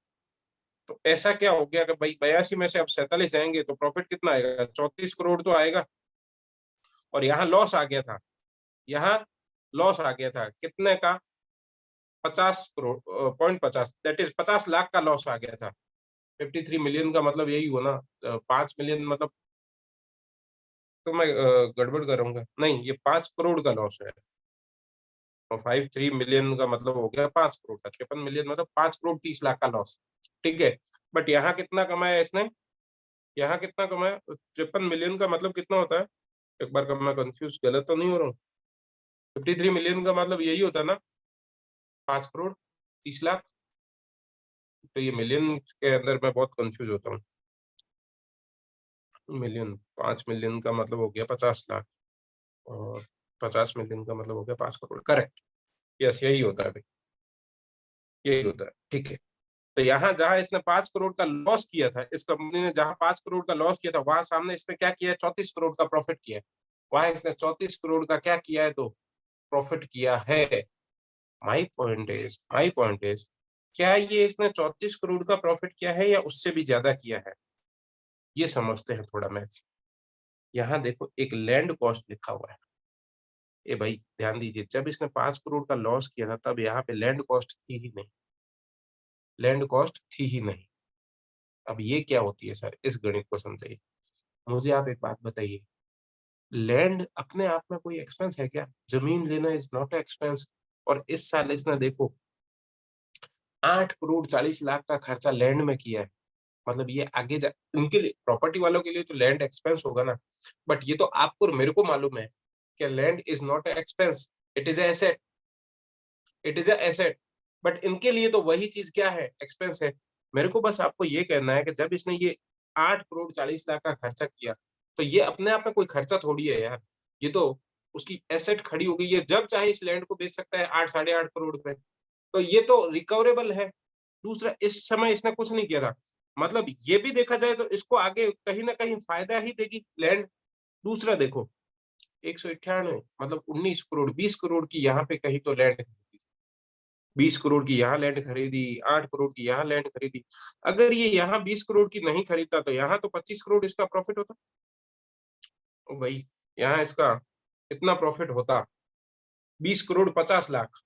तो ऐसा क्या हो गया कि भाई 82 में से अब 47 जाएंगे, तो प्रॉफिट कितना आएगा? 34 करोड़ तो आएगा। और यहाँ लॉस आ गया था, यहाँ लॉस आ गया था कितने का? 50 crore, point 50, that is 50 lakh का लॉस आ गया था। 53 मिलियन का मतलब यही हुआ ना, 5 मिलियन मतलब। तो मैं गड़बड़ कर रहा हूँ नहीं, ये 5 करोड़ का लॉस है। तो 53 मिलियन का मतलब हो गया 5 करोड़ का, 53 मिलियन मतलब 5 करोड़ 30 लाख का लॉस। ठीक है, बट यहाँ कितना कमाया इसने? यहाँ कितना कमाया? 53 मिलियन का मतलब कितना होता है? एक बार का मैं कंफ्यूज गलत तो नहीं हो रहा हूँ? 53 मिलियन का मतलब यही होता है ना? 5 करोड़ 30 लाख। तो ये मिलियन के अंदर मैं बहुत कंफ्यूज होता हूँ। मिलियन 5 मिलियन का मतलब हो गया 50 लाख और 50 मिलियन का मतलब हो गया 5 करोड़। करेक्ट। यस, यही होता है भाई, यही होता है। ठीक है। तो यहाँ जहाँ इसने 5 करोड़ का लॉस किया था, इस कंपनी ने जहाँ 5 करोड़ का लॉस किया था, वहां सामने इसने क्या किया है? 34 करोड़ का प्रॉफिट किया है। वहां इसने 34 करोड़ का क्या किया है? तो प्रॉफिट किया है। माई पॉइंट इज क्या ये इसने 34 करोड़ का प्रॉफिट किया है या उससे भी ज्यादा किया है? ये समझते हैं थोड़ा मैथ्स। यहाँ देखो एक लैंड कॉस्ट लिखा हुआ है। ए भाई ध्यान दीजिए, जब इसने 5 करोड़ का लॉस किया था तब यहाँ पे लैंड कॉस्ट थी ही नहीं। लैंड कॉस्ट थी ही नहीं। अब ये क्या होती है सर? इस गणित को समझिए। मुझे आप एक बात बताइए, लैंड अपने आप में कोई एक्सपेंस है क्या? जमीन लेना इज नॉट अ एक्सपेंस। और इस साल इसने देखो 8 करोड़ 40 लाख का खर्चा लैंड में किया है। मतलब ये आगे जा उनके लिए, प्रॉपर्टी वालों के लिए तो लैंड एक्सपेंस होगा ना। बट ये तो आपको और मेरे को मालूम है कि land is not a expense, it is a asset. It is a asset. But इनके लिए तो वही चीज क्या है? एक्सपेंस है। मेरे को बस आपको ये कहना है कि जब इसने ये 8 करोड़ 40 लाख का खर्चा किया, तो ये अपने आप में कोई खर्चा थोड़ी है यार। ये तो उसकी एसेट खड़ी हो गई है, जब चाहे इस लैंड को बेच सकता है 8 साढ़े 8 करोड़ पे। तो ये तो रिकवरेबल है। दूसरा, इस समय इसने कुछ नहीं किया था। मतलब ये भी देखा जाए तो इसको आगे कहीं न कहीं फायदा ही देगी लैंड। दूसरा देखो, 198 मतलब 19 करोड़ 20 करोड़ की यहाँ पे कहीं तो लैंड खरीदी। 20 करोड़ की यहाँ लैंड खरीदी, 8 करोड़ की यहाँ लैंड खरीदी। अगर ये यहाँ 20 करोड़ की नहीं खरीदता तो यहाँ तो 25 करोड़ इसका प्रॉफिट होता। ओ भाई, यहाँ इसका कितना प्रॉफिट होता? 20 करोड़ 50 लाख।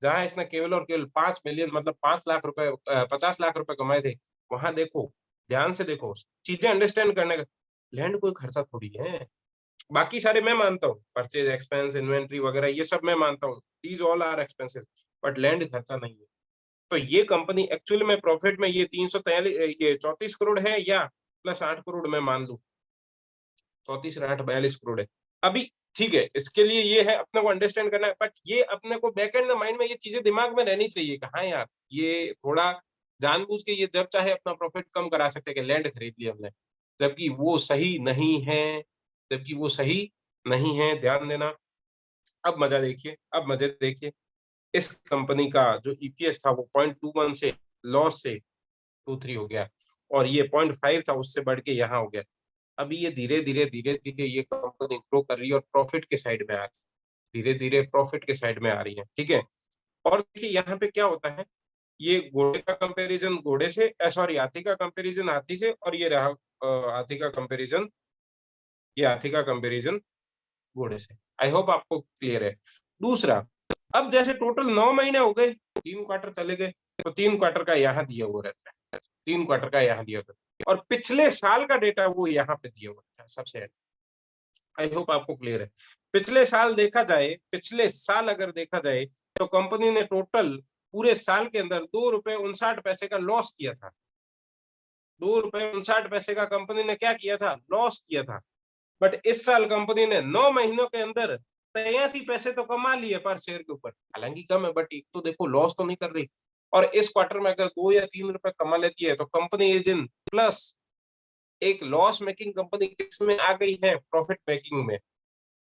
जहाँ इसने केवल और केवल 5 मिलियन मतलब 5 लाख रुपए 50 लाख रुपए कमाए थे, वहाँ देखो, ध्यान से देखो, चीजें अंडरस्टैंड करने का। लैंड कोई खर्चा थोड़ी है। बाकी सारे मैं मानता हूँ, परचेज एक्सपेंस, इन्वेंटरी वगैरह ये सब मैं मानता हूँ, these all are expenses. But land खर्चा नहीं है। तो ये कंपनी एक्चुअल में प्रॉफिट में ये 343 ये 34 करोड़ है या प्लस 8 करोड़ मैं मान लूँ, 34 और 8 42 करोड़ है। अभी ठीक है, इसके लिए ये है अपने को अंडरस्टैंड करना है, बट ये अपने को बैक एंड माइंड में ये चीजें दिमाग में रहनी चाहिए कि हाँ यार, ये थोड़ा जानबूझ के ये जब चाहे अपना प्रॉफिट कम करा सकते हैं कि लैंड खरीद ली हमने, जबकि वो सही नहीं है। जबकि वो सही नहीं है, ध्यान देना। अब मजा देखिए, अब मजे देखिए। इस कंपनी का जो ईपीएस था वो 0.21 से लॉस से 23 हो गया और ये 0.5 था उससे बढ़ के यहाँ हो गया। अभी ये धीरे-धीरे ये कंपनी ग्रो कर रही है और प्रॉफिट के साइड में आ रही है। धीरे-धीरे प्रॉफिट के साइड में आ रही है, ठीक है? और देखिए यहाँ पे क्या होता है, ये घोड़े का कंपैरिज़न घोड़े से सॉरी हाथी का कंपैरिज़न हाथी से और ये रहा हाथी का कंपैरिज़न ये हाथी का कंपैरिज़न घोड़े से। आई होप आपको क्लियर है। दूसरा, अब जैसे टोटल 9 महीने हो गए, 3 क्वार्टर चले गए, तो 3 क्वार्टर का यहाँ दिया हुआ रहता है। 3 क्वार्टर का यहाँ दिया होता है और पिछले साल का डेटा वो यहाँ पे दिया हुआ रहता है सबसे एंड। आई होप आपको क्लियर है। पिछले साल अगर देखा जाए तो कंपनी ने टोटल पूरे साल के अंदर 2 रुपए 59 पैसे का लॉस किया था। 2 रुपए 59 पैसे का कंपनी ने क्या किया था? लॉस किया था। बट इस साल कंपनी ने 9 महीनों के अंदर 83 पैसे तो कमा लिए पर शेयर के ऊपर। हालांकि कम है बट एक तो देखो लॉस तो नहीं कर रही। और इस क्वार्टर में अगर 2 या 3 रुपए कमा लेती है तो कंपनी इज इन प्लस। एक लॉस मेकिंग कंपनी किसमें आ गई है? प्रॉफिट मेकिंग में।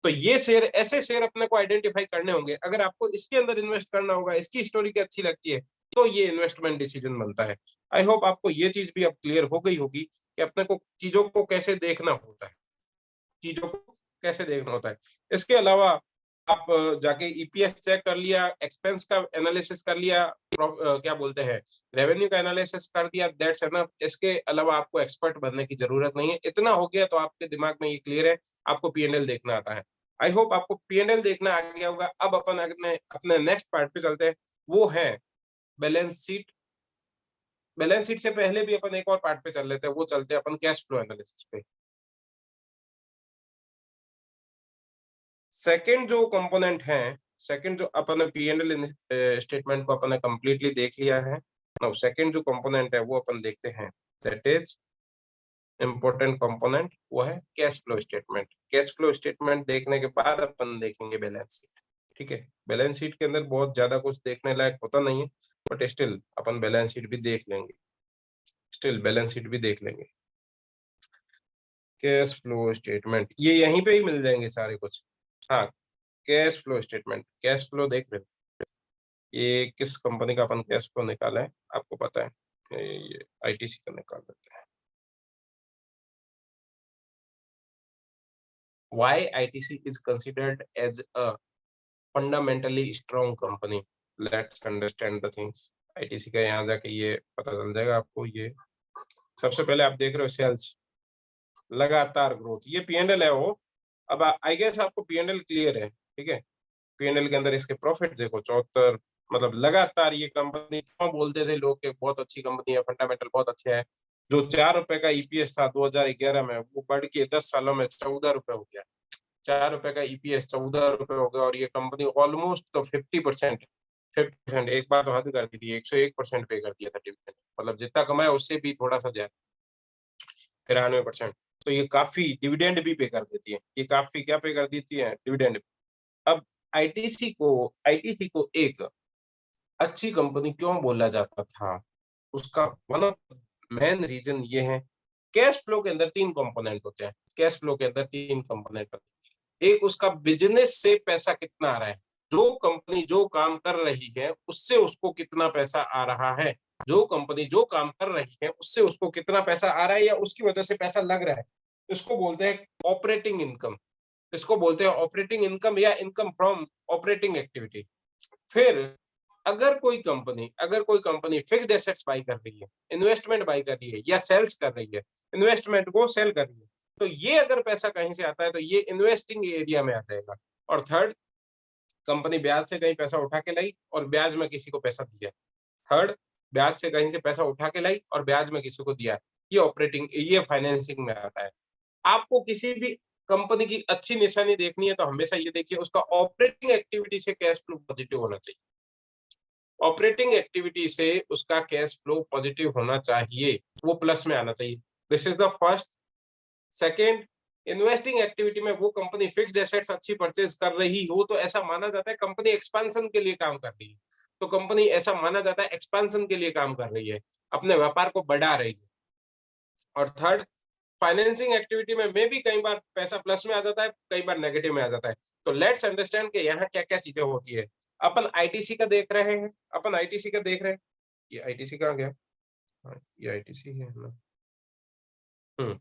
तो ये शेयर, ऐसे शेयर अपने को आइडेंटिफाई करने होंगे। अगर आपको इसके अंदर इन्वेस्ट करना होगा, इसकी स्टोरी की अच्छी लगती है, तो ये इन्वेस्टमेंट डिसीजन बनता है। आई होप आपको ये चीज भी अब क्लियर हो गई होगी कि अपने को चीजों को कैसे देखना होता है। चीजों को कैसे देखना होता है। इसके अलावा आप जाके ईपीएस चेक कर लिया, एक्सपेंस का एनालिसिस कर लिया, क्या बोलते हैं, रेवेन्यू का एनालिसिस कर दिया, दैट्स एनफ। इसके अलावा आपको एक्सपर्ट बनने की जरूरत नहीं है। इतना हो गया तो आपके दिमाग में ये क्लियर है, आपको पीएनएल देखना आता है। आई होप आपको पीएनएल देखना आ गया होगा। अब अपन अपने अपने नेक्स्ट पार्ट पे चलते हैं, वो है बैलेंस शीट। बैलेंस शीट से पहले भी अपन एक और पार्ट पे चल लेते हैं, वो चलते हैं अपन कैश फ्लो एनालिसिस पे। सेकंड जो कंपोनेंट है, सेकंड जो अपन पीएनएल स्टेटमेंट को अपन ने कंप्लीटली देख लिया है। नाउ सेकंड जो कंपोनेंट है वो अपन देखते हैं, दैट इज इंपॉर्टेंट कंपोनेंट वो है cash flow statement. Cash flow statement देखने के बाद अपन देखेंगे बैलेंस शीट। ठीक है, बैलेंस शीट के अंदर बहुत ज्यादा कुछ देखने लायक होता नहीं है, but still upon balance sheet भी देख लेंगे, स्टिल बैलेंस शीट भी देख लेंगे। कैश फ्लो स्टेटमेंट ये यहीं पे ही मिल जाएंगे सारे कुछ। हाँ, cash flow statement, cash flow देख रहे हो, ये किस कंपनी का अपन कैश फ्लो निकाला है आपको पता है, ये आईटीसी का निकाल लेते हैं। Why ITC is considered as a fundamentally strong company? Let's understand the things. ITC का यहाँ जाके ये पता चल जाएगा आपको। ये सबसे पहले आप देख रहे हो सेल्स, लगातार ग्रोथ, ये P&L है वो। अब आई गेस आपको P&L क्लियर है, ठीक है। P&L के अंदर इसके प्रॉफिट देखो 74, मतलब लगातार ये कंपनी क्यों बोलते थे लोग कि बहुत अच्छी कंपनी है, फंडामेंटल बहुत अच्छे है। जो 4 रुपए का ईपीएस था 2011 में, वो बढ़ के 10 सालों में 14 रुपए हो गया। 4 रुपए का ईपीएस 14 रुपए हो गया, और ये कंपनी ऑलमोस्ट तो 50%, एक बार तो हद कर दी थी, 101% पे कर दिया था डिविडेंड, मतलब जितना कमाया उससे भी थोड़ा सा ज्यादा, 93%। तो ये काफी डिविडेंड भी पे कर देती है, ये काफी क्या पे कर देती है, डिविडेंड। अब आईटीसी को एक अच्छी कंपनी क्यों बोला जाता था, उसका वन ऑफ मेन रीजन ये है, कैश फ्लो के अंदर 3 कंपोनेंट होते हैं। कैश फ्लो के अंदर 3 कंपोनेंट होते हैं। एक उसका बिजनेस से पैसा कितना आ रहा है, जो कंपनी जो काम कर रही है उससे उसको कितना पैसा आ रहा है, जो कंपनी जो काम कर रही है उससे उसको कितना पैसा आ रहा है या उसकी वजह से पैसा लग रहा है, इसको बोलते हैं ऑपरेटिंग इनकम। इसको बोलते हैं ऑपरेटिंग इनकम या इनकम फ्रॉम ऑपरेटिंग एक्टिविटी। फिर अगर कोई कंपनी फिक्स्ड एसेट्स बाई कर रही है, इन्वेस्टमेंट बाई कर रही है या सेल्स कर रही है, इन्वेस्टमेंट को सेल कर रही है, तो ये अगर पैसा कहीं से आता है तो ये इन्वेस्टिंग एरिया में आ जाएगा। और थर्ड, कंपनी ब्याज से कहीं पैसा उठा के लाई और ब्याज में किसी को पैसा दिया। थर्ड, ब्याज से कहीं से पैसा उठा के लाई और ब्याज में किसी को दिया, ये ऑपरेटिंग, ये फाइनेंसिंग में आता है। आपको किसी भी कंपनी की अच्छी निशानी देखनी है तो हमेशा ये देखिए उसका ऑपरेटिंग एक्टिविटी से कैश फ्लो पॉजिटिव होना चाहिए। ऑपरेटिंग एक्टिविटी से उसका कैश फ्लो पॉजिटिव होना चाहिए, वो प्लस में आना चाहिए। This is the first. Second, investing activity में वो कंपनी फिक्स्ड एसेट्स अच्छी परचेज कर रही हो तो ऐसा माना जाता है कंपनी एक्सपेंशन के लिए काम कर रही है, तो कंपनी ऐसा माना जाता है एक्सपेंशन के लिए काम कर रही है, अपने व्यापार को बढ़ा रही है। और थर्ड, फाइनेंसिंग एक्टिविटी में भी कई बार पैसा प्लस में आ जाता है, कई बार नेगेटिव में आ जाता है। तो लेट्स अंडरस्टैंड कि यहाँ क्या क्या चीजें होती है। अपन आईटीसी का देख रहे हैं, अपन आईटीसी का देख रहे हैं, ये आईटीसी कहाँ गया, हाँ, ये आईटीसी है ना। हम्म,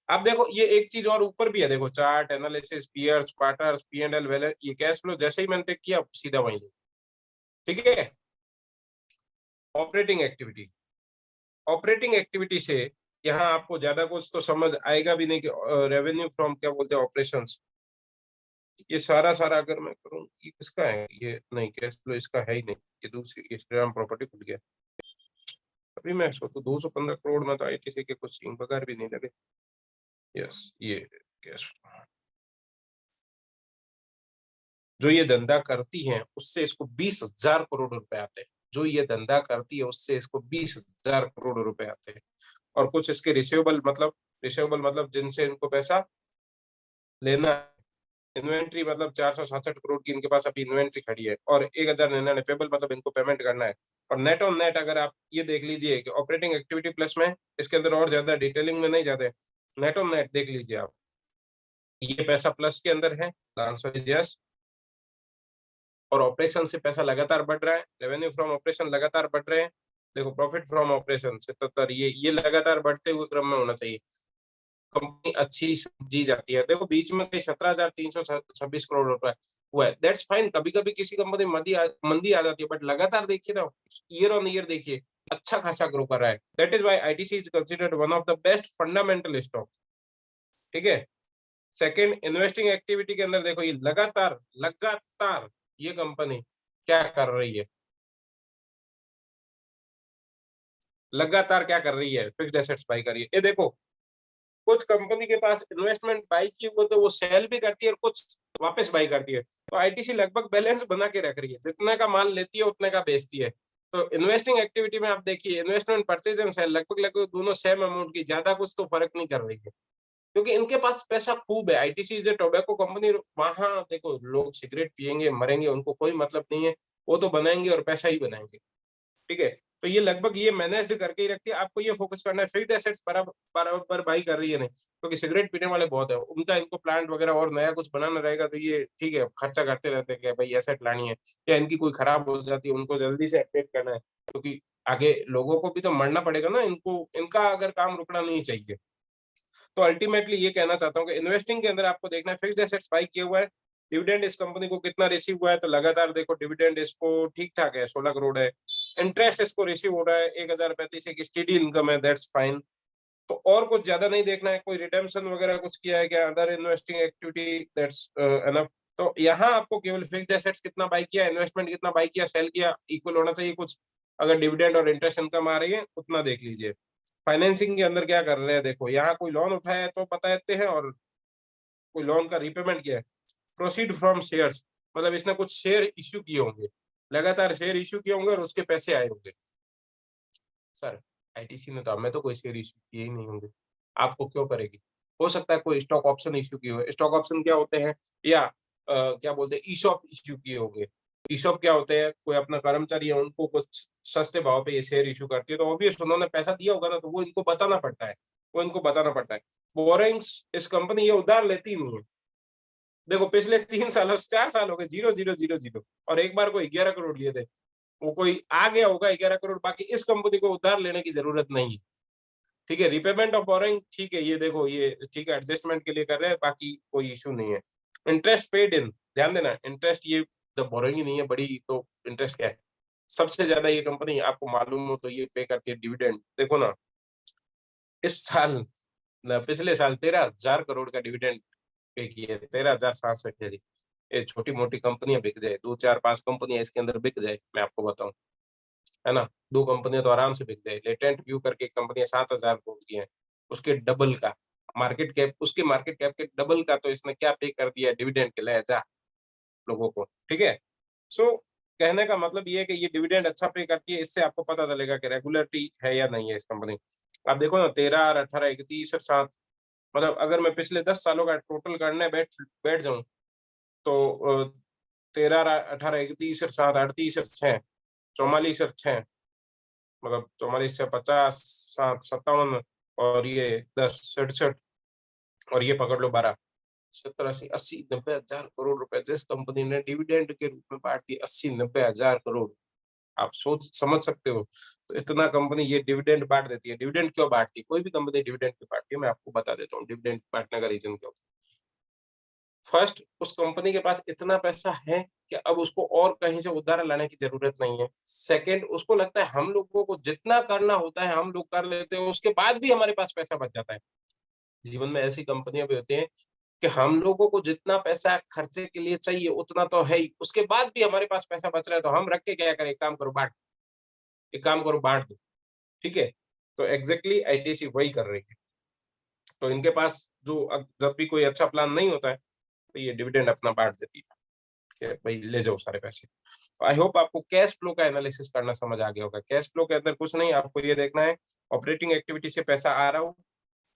अब देखो ये एक चीज और ऊपर भी है, देखो chart analysis, peers, quarters, P&L balance, ये कैश फ्लो जैसे ही मैंने टिक किया सीधा वहीं, ठीक है। ऑपरेटिंग एक्टिविटी, ऑपरेटिंग एक्टिविटी से यहाँ आपको ज्यादा कुछ तो समझ आएगा भी नहीं कि रेवेन्यू फ्रॉम क्या बोलते हैं ऑपरेशंस, ये सारा सारा अगर मैं करूँ, ये किसका है, ये नहीं, कैश फ्लो इसका है ही नहीं, ये दूसरी, ये श्रीराम प्रॉपर्टी खुल गया। अभी मैं सोचू 215 करोड़ में तो आईटीसी के कुछ सिंह पगार भी नहीं लगे। यस, ये कैश, जो ये धंधा करती है उससे इसको 20,000 करोड़ रुपए आते हैं, जो ये धंधा करती है उससे इसको 20,000 करोड़ रुपए आते हैं। और कुछ इसके रिसीवेबल मतलब जिनसे इनको पैसा लेना है। इन्वेंट्री मतलब 467 करोड़ की इनके पास अभी इन्वेंट्री खड़ी है, और 1,099 पेबल मतलब इनको पेमेंट करना है। और नेट ऑन नेट अगर आप ये देख लीजिए कि ऑपरेटिंग एक्टिविटी प्लस में, इसके अंदर और ज्यादा डिटेलिंग में नहीं जाते, नेट ऑन नेट देख लीजिए आप, ये पैसा प्लस के अंदर है, आंसर इज यस। और ऑपरेशन से पैसा लगातार बढ़ रहा है, रेवेन्यू फ्रॉम ऑपरेशन लगातार बढ़ रहे हैं। देखो प्रॉफिट फ्रॉम ऑपरेशन 77, ये लगातार बढ़ते हुए क्रम में होना चाहिए। कंपनी अच्छी जी जाती है, देखो बीच में कहीं 17,326 करोड़ रुपए हुआ है, दैट्स फाइन। कभी कभी किसी कंपनी मंदी आ जाती है, बट लगातार देखिए ना, ईयर ऑन ईयर देखिए अच्छा खासा ग्रो कर रहा है। That is why ITC is considered one of the best fundamental stock, ठीक है। सेकंड, इन्वेस्टिंग एक्टिविटी के अंदर देखो ये लगातार लगातार ये कंपनी क्या कर रही है, लगातार क्या कर रही है, फिक्स्ड एसेट्स बाई कर रही है। ये देखो कुछ कंपनी के पास इन्वेस्टमेंट बाई की वो तो वो सेल भी करती है और कुछ वापस बाई करती है, तो आईटीसी लगभग बैलेंस बना के रख रही है, जितने का माल लेती है उतने का बेचती है। तो इन्वेस्टिंग एक्टिविटी में आप देखिए, इन्वेस्टमेंट परचेज एंड सेल लगभग दोनों सेम अमाउंट की, ज्यादा कुछ तो फर्क नहीं कर रही है, क्योंकि इनके पास पैसा खूब है। ITC is a tobacco company, वहां देखो लोग सिगरेट पिएंगे मरेंगे, उनको कोई मतलब नहीं है, वो तो बनाएंगे और पैसा ही बनाएंगे। ठीक है, तो ये लगभग ये मैनेज्ड करके ही रखती है। आपको ये फोकस करना है फिक्स्ड एसेट्स बराबर बराबर बाई कर रही है नहीं, क्योंकि सिगरेट पीने वाले बहुत है, उनका इनको प्लांट वगैरह और नया कुछ बनाना रहेगा तो ये ठीक है खर्चा करते रहते हैं कि भाई एसेट लानी है, या इनकी कोई खराब हो जाती है उनको जल्दी से अपडेट करना है, क्योंकि आगे लोगों को भी तो मरना पड़ेगा ना, इनको इनका अगर काम रुकना नहीं चाहिए। तो अल्टीमेटली ये कहना चाहता हूँ कि इन्वेस्टिंग के अंदर आपको देखना है फिक्स्ड एसेट्स बाय किए हुआ है, डिविडेंड इस कंपनी को कितना रिसीव हुआ है, तो लगातार देखो डिविडेंड इसको ठीक-ठाक है, 16 करोड़ है। इंटरेस्ट इसको रिसीव हो रहा है 1035, एक स्टेडी इनकम है, दैट्स फाइन। तो और कुछ ज़्यादा नहीं देखना है, कोई रिडेम्पशन वगैरह कुछ किया है क्या, other investing activity, that's enough. तो यहाँ आपको केवल फिक्स्ड एसेट्स कितना बाय किया, इन्वेस्टमेंट कितना बाय किया, सेल किया, इक्वल होना चाहिए कुछ। अगर डिविडेंड और इंटरेस्ट इनकम आ रही है, उतना देख लीजिए। फाइनेंसिंग के अंदर क्या कर रहे हैं देखो, यहाँ कोई लोन उठाया है तो बता देते हैं, और कोई लोन का रीपेमेंट किया है। प्रोसीड फ्रॉम शेयर्स, मतलब इसने कुछ शेयर इश्यू किए होंगे, लगातार शेयर इश्यू किए होंगे और उसके पैसे आए होंगे। सर, आईटीसी ने तो हमें तो कोई शेयर इश्यू किए ही नहीं होंगे, आपको क्यों करेगी? हो सकता है कोई स्टॉक ऑप्शन इश्यू किए हो। स्टॉक ऑप्शन क्या होते हैं, या क्या बोलते हैं, ईशॉप इश्यू किए होंगे। ईशॉप क्या होते हैं, कोई अपना कर्मचारी है उनको कुछ सस्ते भाव पे ये शेयर इश्यू करती है, तो ऑब्वियस उन्होंने पैसा दिया होगा ना, तो वो इनको बताना पड़ता है, वो इनको बताना पड़ता है। बोरिंग्स इस कंपनी ये उधार लेती ही नहीं है। देखो पिछले 3 सालों से 4 साल हो गए 0, 0, 0, 0, और एक बार को 11 करोड़ लिए थे। वो कोई आ गया होगा 11 करोड़, बाकी इस कंपनी को उधार लेने की ज़रूरत नहीं है। ठीक है, रिपेमेंट ऑफ बोरोइंग ठीक है, ये देखो ये ठीक है, एडजस्टमेंट के लिए कर रहे हैं, बाकी कोई इश्यू नहीं है। इंटरेस्ट पेड इन, ध्यान देना इंटरेस्ट, ये जब बोरोइंग ही नहीं है बड़ी, तो इंटरेस्ट क्या है? सबसे ज़्यादा ये कंपनी आपको मालूम हो तो ये पे करती है डिविडेंड। देखो ना, इस साल न पिछले साल 13,000 करोड़ का डिविडेंड पे किए, 13,788। ये छोटी-मोटी कंपनियाँ बिक जाए, 2, 4, 5 कंपनियाँ इसके अंदर बिक जाए, मैं आपको बताऊँ, है ना? 2 कंपनियाँ तो आराम से बिक जाए। लेटेंट व्यू करके एक कंपनी है 7,000 करोड़ की है, उसके डबल का मार्केट कैप, उसके मार्केट कैप के डबल का तो इसने क्या पे कर दिया डिविडेंड के, ले जा लोगों को, ठीक है? सो कहने का मतलब ये है कि ये डिविडेंड अच्छा पे करती है, इससे आपको पता चलेगा कि रेगुलरिटी है या नहीं है इस कंपनी। आप देखो ना 13 और 18, 31 और 7, मतलब अगर मैं पिछले 10 सालों का टोटल करने बैठ बैठ जाऊँ तो 13 और 18, 31 और 7, 38 और 6, 44 और 6, मतलब 44 से 50, 7, 57 और ये 10, 67 और ये पकड़ लो 12, 70, 80, 80, 90,000 करोड़ रुपए जिस कंपनी ने डिविडेंड के रूप में बाँट दिए, 80, 90,000 करोड़। आप सोच समझ सकते हो, तो इतना कंपनी ये डिविडेंड बाँट देती है। डिविडेंड क्यों बाँटती है? कोई भी कंपनी डिविडेंड क्यों बाँटती है, मैं आपको बता देता हूँ, डिविडेंड बाँटने का रीज़न क्या होता है। फर्स्ट, उस कंपनी के पास इतना पैसा है कि अब उसको और कहीं से उधार लाने की ज़रूरत नहीं है। सेकंड, उसको लगता है हम लोगों को जितना करना होता है हम लोग कर लेते हैं, उसके बाद भी हमारे पास पैसा बच जाता है। जीवन में ऐसी कंपनियाँ भी होती हैं कि हम लोगों को जितना पैसा खर्चे के लिए चाहिए उतना तो है ही, उसके बाद भी हमारे पास पैसा बच रहा है तो हम रख के क्या करें, एक काम करो बाँट दो, ठीक है? तो एग्ज़ैक्टली आईटीसी वही कर रही है। तो इनके पास जो जब भी कोई अच्छा प्लान नहीं होता है, तो ये डिविडेंड अपना बाँट देती है। कि भाई ले जाओ सारे पैसे। आई होप आपको कैश फ्लो का एनालिसिस करना समझ आ गया होगा। कैश फ्लो के अंदर कुछ नहीं, आपको ये देखना है ऑपरेटिंग एक्टिविटी से पैसा आ रहा हो,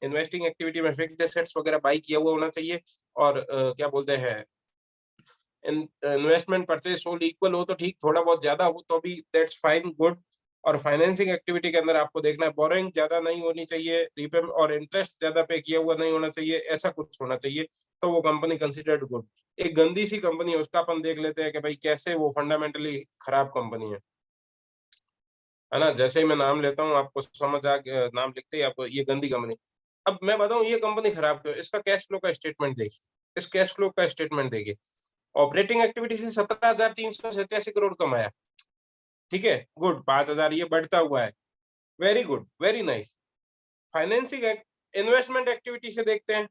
इन्वेस्टिंग एक्टिविटी में फिक्स्ड एसेट्स वगैरह बाय किया हुआ होना चाहिए, और क्या बोलते हैं, इन इन्वेस्टमेंट परचेज़ सोल्ड इक्वल हो तो ठीक, थोड़ा बहुत ज़्यादा हो तो भी दैट्स फाइन, गुड। और फाइनेंसिंग एक्टिविटी के अंदर आपको देखना है बोरोइंग ज़्यादा नहीं होनी चाहिए, और इंटरेस्ट ज़्यादा पे किया हुआ नहीं होना चाहिए, ऐसा कुछ होना चाहिए, तो वो कंपनी कंसिडर्ड गुड। एक गंदी सी कंपनी है उसका अपन देख लेते हैं कि भाई कैसे वो फंडामेंटली खराब कंपनी है ना? जैसे ही मैं नाम लेता हूँ आपको समझ आ गया, नाम लिखते ही आपको ये गंदी कंपनी। अब मैं बताऊँ ये कंपनी खराब क्यों है? इसका कैश फ्लो का स्टेटमेंट देखिए, इस कैश फ्लो का स्टेटमेंट देखिए। ऑपरेटिंग एक्टिविटी से 17,387 करोड़ कमाया, ठीक है? गुड, 5,000 ये बढ़ता हुआ है। Very good, very nice. Financing investment activity से देखते हैं,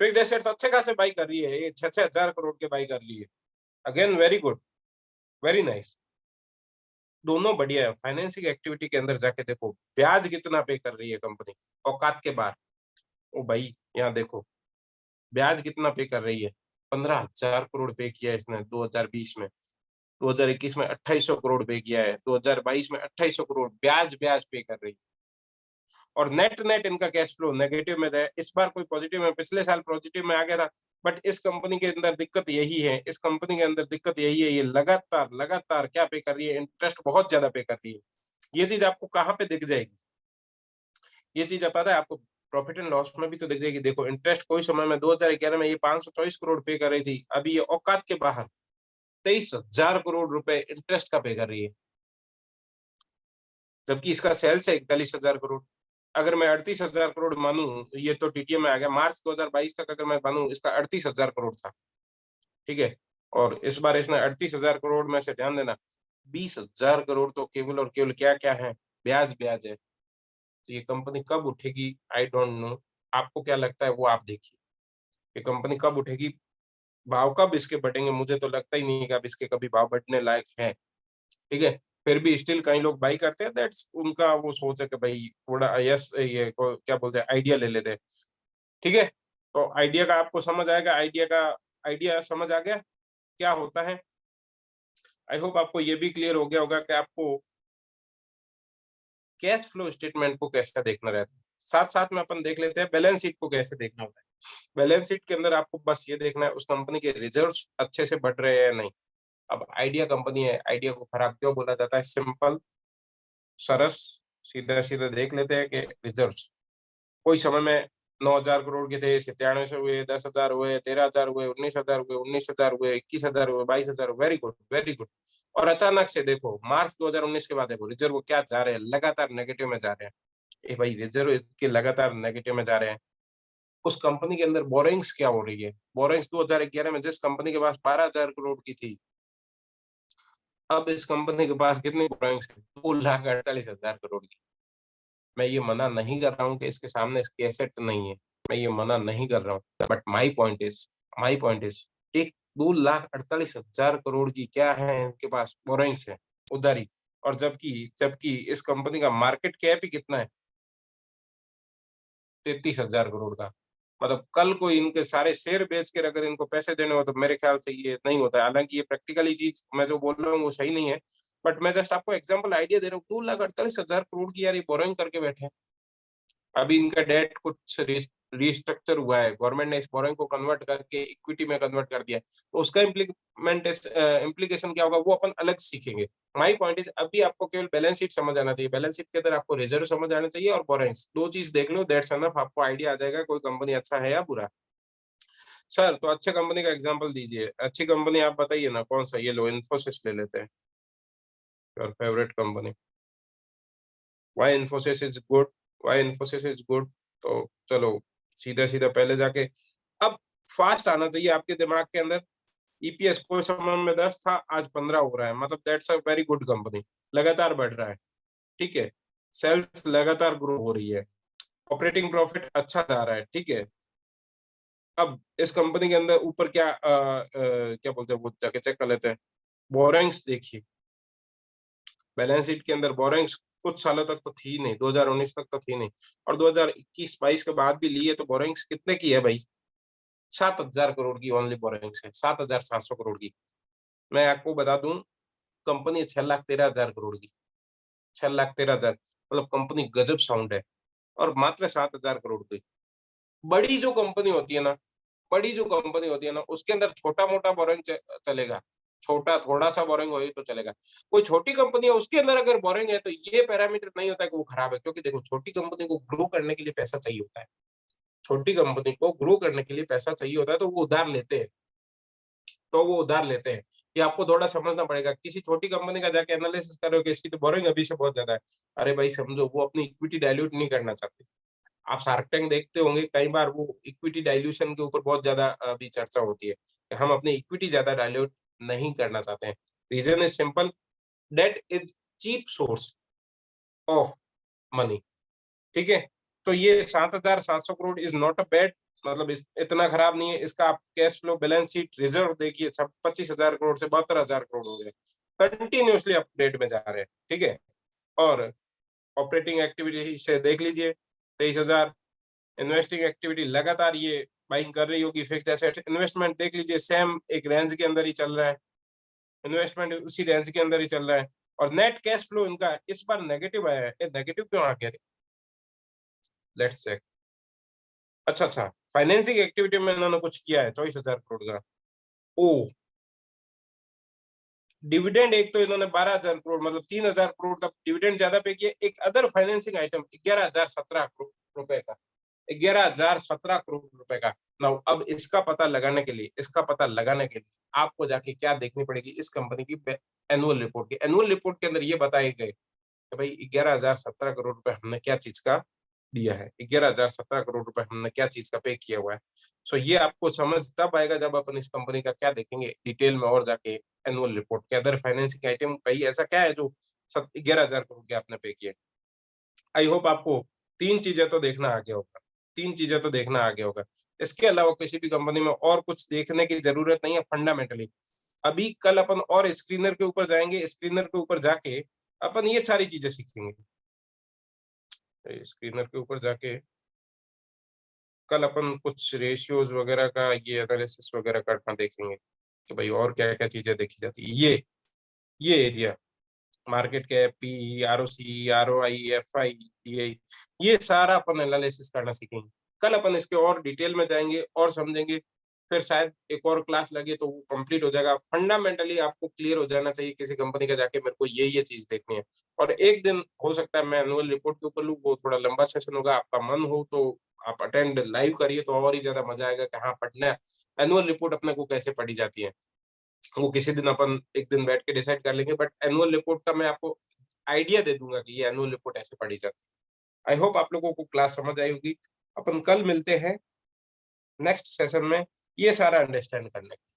फिक्स्ड एसेट्स अच्छे खासे बाई कर रही है, ये 6-6 हज़ार करोड़ के बाई कर ली है। Again very good, very nice. दोनों बढ़िया है। फाइनेंसिंग एक्टिविटी के अंदर जाके देखो, ब्याज कितना पे कर रही है कंपनी, औकात के बाहर। ओ भाई, यहाँ देखो, ब्याज कितना पे कर रही है, 15,000 करोड़ पे किया इसने 2020 में। 2021 में 2800 करोड़ पे किया है, 2022 में 2800 करोड़ ब्याज पे कर रही है। और नेट नेट इनका कैश फ्लो नेगेटिव में है। इस बार कोई पॉजिटिव में, पिछले साल पॉजिटिव में आ गया था, बट इस कंपनी के अंदर दिक्कत यही है, इस कंपनी के अंदर दिक्कत यही है, ये लगातार लगातार क्या पे कर रही है, इंटरेस्ट बहुत ज्यादा पे कर रही है। ये चीज आपको कहाँ पे दिख जाएगी? ये चीज पता है आपको? प्रॉफिट एंड लॉस में भी तो दिख जाएगी। देखो इंटरेस्ट कोई समय में 2011 में ये 524 करोड़ पे कर रही थी, अभी ये औकात के बाहर 23,000 करोड़ रुपए इंटरेस्ट का पे कर रही है, जबकि इसका सेल्स है 41,000 करोड़। अगर मैं 38,000 करोड़ मानूं, ये तो टीटीएम में आ गया, मार्च 2022 तक अगर मैं मानूं, इसका 38,000 करोड़ था, ठीक है। और इस बार इसने 38,000 करोड़ में से ध्यान देना 20,000 करोड़ तो केवल और केवल क्या क्या है, ब्याज ब्याज है। तो ये कंपनी कब उठेगी, आई डोंट नो। आपको क्या लगता है वो आप देखिए, ये कंपनी कब उठेगी, भाव कब इसके बढ़ेंगे? मुझे तो लगता ही नहीं है कि अब इसके कभी भाव बढ़ने लायक है, ठीक है। फिर भी स्टिल कई लोग बाई करते हैं, दैट्स उनका वो सोच है कि भाई थोड़ा यस ये क्या बोलते हैं, आइडिया ले लेते हैं, ठीक है। तो आइडिया का आपको समझ आएगा, आइडिया समझ आ गया क्या होता है। आई होप आपको ये भी क्लियर हो गया होगा कि आपको कैश फ्लो स्टेटमेंट को कैसे देखना रहता है। साथ साथ में अपन देख लेते हैं बैलेंस शीट को कैसे देखना होता है। बैलेंस शीट के अंदर आपको बस ये देखना है उस कंपनी के रिजर्व्स अच्छे से बढ़ रहे हैं या नहीं। अब आइडिया कंपनी है, आइडिया को खराब क्यों बोला जाता है? सिंपल, सरस, सीधा सीधा देख लेते हैं कि रिजर्व्स कोई समय में 9,000 करोड़ के थे, 97 हुए, 10,000 हुए, 13,000 हुए, 19,000 हुए, 19,000 हुए, 21,000 हुए, 22,000, वेरी गुड, वेरी गुड। और अचानक से देखो मार्च 2019 के बाद देखो रिजर्व क्या जा रहे हैं, लगातार नेगेटिव में जा रहे हैं। ए भाई रिजर्व के लगातार नेगेटिव में जा रहे हैं। उस कंपनी के अंदर बोरिंग्स क्या हो रही है? बोरिंग्स 2011 में जिस कंपनी के पास 12,000 करोड़ की थी, अब इस कंपनी के पास कितनी बोरिंग्स है? 2,48,000 करोड़ की। मैं ये मना नहीं कर रहा हूँ कि इसके सामने इसकी एसेट नहीं है, मैं ये मना नहीं कर रहा हूँ, बट माई पॉइंट इज एक 2,48,000 करोड़ की क्या है इनके पास, बोरिंग्स है, उधारी। और जबकि जबकि इस कंपनी का मार्केट कैप ही कितना है, 33,000 करोड़ का। मतलब कल कोई इनके सारे शेयर बेच कर अगर इनको पैसे देने हो तो मेरे ख्याल से ये नहीं होता है। हालांकि ये प्रैक्टिकली चीज मैं जो बोल रहा हूँ वो सही नहीं है, बट मैं जस्ट आपको एग्जांपल आइडिया दे रहा हूँ। 2,48,000 करोड़ की यार ये बोरोइंग करके बैठे हैं। अभी इनका डेट कुछ रिस्ट्रक्चर हुआ है, गवर्नमेंट ने इस बोरोइंग को कन्वर्ट करके इक्विटी में कन्वर्ट कर दिया है, तो उसका इम्प्लीकेशन क्या होगा वो अपन अलग सीखेंगे। माई पॉइंट इज अभी आपको केवल बैलेंस शीट समझ आना चाहिए, बैलेंस शीट के अंदर आपको रिजर्व समझ आना चाहिए और बोरोइंग्स, दो चीज देख लो, दैट्स एनफ, आपको आइडिया आ जाएगा कोई कंपनी अच्छा है या बुरा। सर तो अच्छे कंपनी का एग्जांपल दीजिए, अच्छी कंपनी आप बताइए ना, कौन सा? ये लो इन्फोसिस ले लेते हैं, your favourite company. Why Infosys is good? Why Infosys is good? तो चलो सीधा सीधा पहले जाके, अब फास्ट आना चाहिए आपके दिमाग के अंदर। ईपीएस कोई समय में 10 था, आज 15 हो रहा है, मतलब that's a very good company, लगातार बढ़ रहा है, ठीक है। सेल्स लगातार ग्रो हो रही है, ऑपरेटिंग प्रॉफिट अच्छा जा रहा है, ठीक है। अब इस कंपनी के अंदर ऊपर क्या क्या बोलते हैं, वो जाके चेक कर लेते हैं। बोरिंग्स देखिए, बैलेंस शीट के अंदर बोरिंग्स कुछ सालों तक तो थी नहीं, 2019 तक तो थी नहीं, और 2021-22 के बाद भी लिए तो बोरिंग्स कितने की है भाई? 7,000 करोड़ की ओनली बोरिंग्स है, 7,700 करोड़ की। मैं आपको बता दूं, कंपनी है 6,13,000 करोड़ की, 6,13,000, मतलब कंपनी गजब साउंड है, और मात्र 7,000 करोड़ की। बड़ी जो कंपनी होती है ना, बड़ी जो कंपनी होती है ना, उसके अंदर छोटा-मोटा बोरिंग चलेगा, छोटा थोड़ा-सा बोरिंग हो तो चलेगा। कोई छोटी कंपनी है उसके अंदर अगर बोरिंग है तो ये पैरामीटर नहीं होता है कि वो खराब है, क्योंकि देखो छोटी कंपनी को ग्रो करने के लिए पैसा चाहिए होता है। छोटी कंपनी को ग्रो करने के लिए पैसा चाहिए होता है, तो वो उधार लेते हैं, तो वो उधार लेते हैं। ये आपको थोड़ा समझना पड़ेगा। किसी छोटी कंपनी का जाके एनालिसिस कर रहे हो कि इसकी तो बोरिंग अभी से बहुत ज्यादा है, अरे भाई समझो वो अपनी इक्विटी डाइल्यूट नहीं करना चाहते। आप शार्क टैंक देखते होंगे, कई बार वो इक्विटी डाइल्यूशन के ऊपर बहुत ज़्यादा अभी चर्चा होती है, कि हम अपनी इक्विटी ज़्यादा डाइल्यूट नहीं करना चाहते हैं। Reason is simple, debt is cheap source of money, ठीक है? तो ये 7,700 crore is not a bad, मतलब इस इतना खराब नहीं है। इसका आप cash flow, balance sheet, reserve देखिए, सब 25,000 करोड़ से 72,000 करोड़ हो गए। कंटीन्यूअसली अपडेट में जा रहे हैं, ठीक है? और ऑपरेटिंग एक्टिविटी से देख लीजिए, 23,000। इन्वेस्टिंग एक्टिविटी लगातार ये बाइंग कर रही होगी, फिक्स्ड एसेट इन्वेस्टमेंट देख लीजिए, सेम एक रेंज के अंदर ही चल रहा है। इन्वेस्टमेंट उसी रेंज के अंदर ही चल रहा है, और नेट कैश फ्लो इनका इस बार नेगेटिव आया है। ये नेगेटिव क्यों आ गया? Let's check. अच्छा, फाइनेंसिंग एक्टिविटी में इन्होंने कुछ किया है 24,000 करोड़ का। ओ, डिविडेंड एक तो इन्होंने 12,000 करोड़ मतलब 3,000 करोड़ का डिविडेंड ज्यादा पे किया। एक अदर फाइनेंसिंग आइटम 11,017 करोड़ रुपए का, 11,017 करोड़ रुपए का। नाउ अब इसका पता लगाने के लिए आपको जाके क्या देखनी पड़ेगी, इस कंपनी की एनुअल रिपोर्ट की। एनुअल रिपोर्ट के अंदर ये बताए गए कि भाई 11,017 करोड़ रुपए हमने क्या चीज का दिया है, 11,017 करोड़ रुपए हमने क्या चीज का पे किया हुआ है। सो ये आपको समझ तब आएगा जब अपन इस कंपनी का क्या देखेंगे डिटेल में और जाके एनुअल रिपोर्ट के अदर फाइनेंसिंग आइटम भाई ऐसा क्या है जो 11,000 करोड़ के आपने पे किए। आई होप आपको तीन चीजें तो देखना आ गया होगा, तीन चीजें तो देखना आ गया होगा। इसके अलावा किसी भी कंपनी में और कुछ देखने की जरूरत नहीं है फंडामेंटली। अभी कल अपन और स्क्रीनर के ऊपर जाएंगे, स्क्रीनर के ऊपर जाके अपन ये सारी चीजें सीखेंगे। स्क्रीनर के ऊपर जाके कल अपन कुछ रेशियोज वगैरह का ये एनालिसिस वगैरह करना देखेंगे कि भाई और क्या क्या चीजें देखी जाती है। ये area market cap, P, ROC, ROI, FI, ये सारा अपन एनालिसिस करना सीखेंगे। कल अपन इसके और डिटेल में जाएंगे और समझेंगे, फिर शायद एक और क्लास लगे तो वो कंप्लीट हो जाएगा। फंडामेंटली आपको क्लियर हो जाना चाहिए किसी कंपनी का जाके मेरे को ये चीज देखनी है। और एक दिन हो सकता है मैं एनुअल रिपोर्ट के ऊपर लूँ, वो थोड़ा लंबा सेशन होगा, आपका मन हो तो आप अटेंड लाइव करिए तो और ही ज्यादा मजा आएगा कि हाँ पढ़ना है। एनुअल रिपोर्ट अपने को कैसे पढ़ी जाती है वो किसी दिन अपन एक दिन बैठ के डिसाइड कर लेंगे, बट एनुअल रिपोर्ट का मैं आपको आइडिया दे दूंगा कि ये एनुअल रिपोर्ट ऐसे पढ़ी जाती है। आई होप आप लोगों को क्लास समझ आई होगी। अपन कल मिलते हैं नेक्स्ट सेशन में ये सारा अंडरस्टैंड करने के लिए।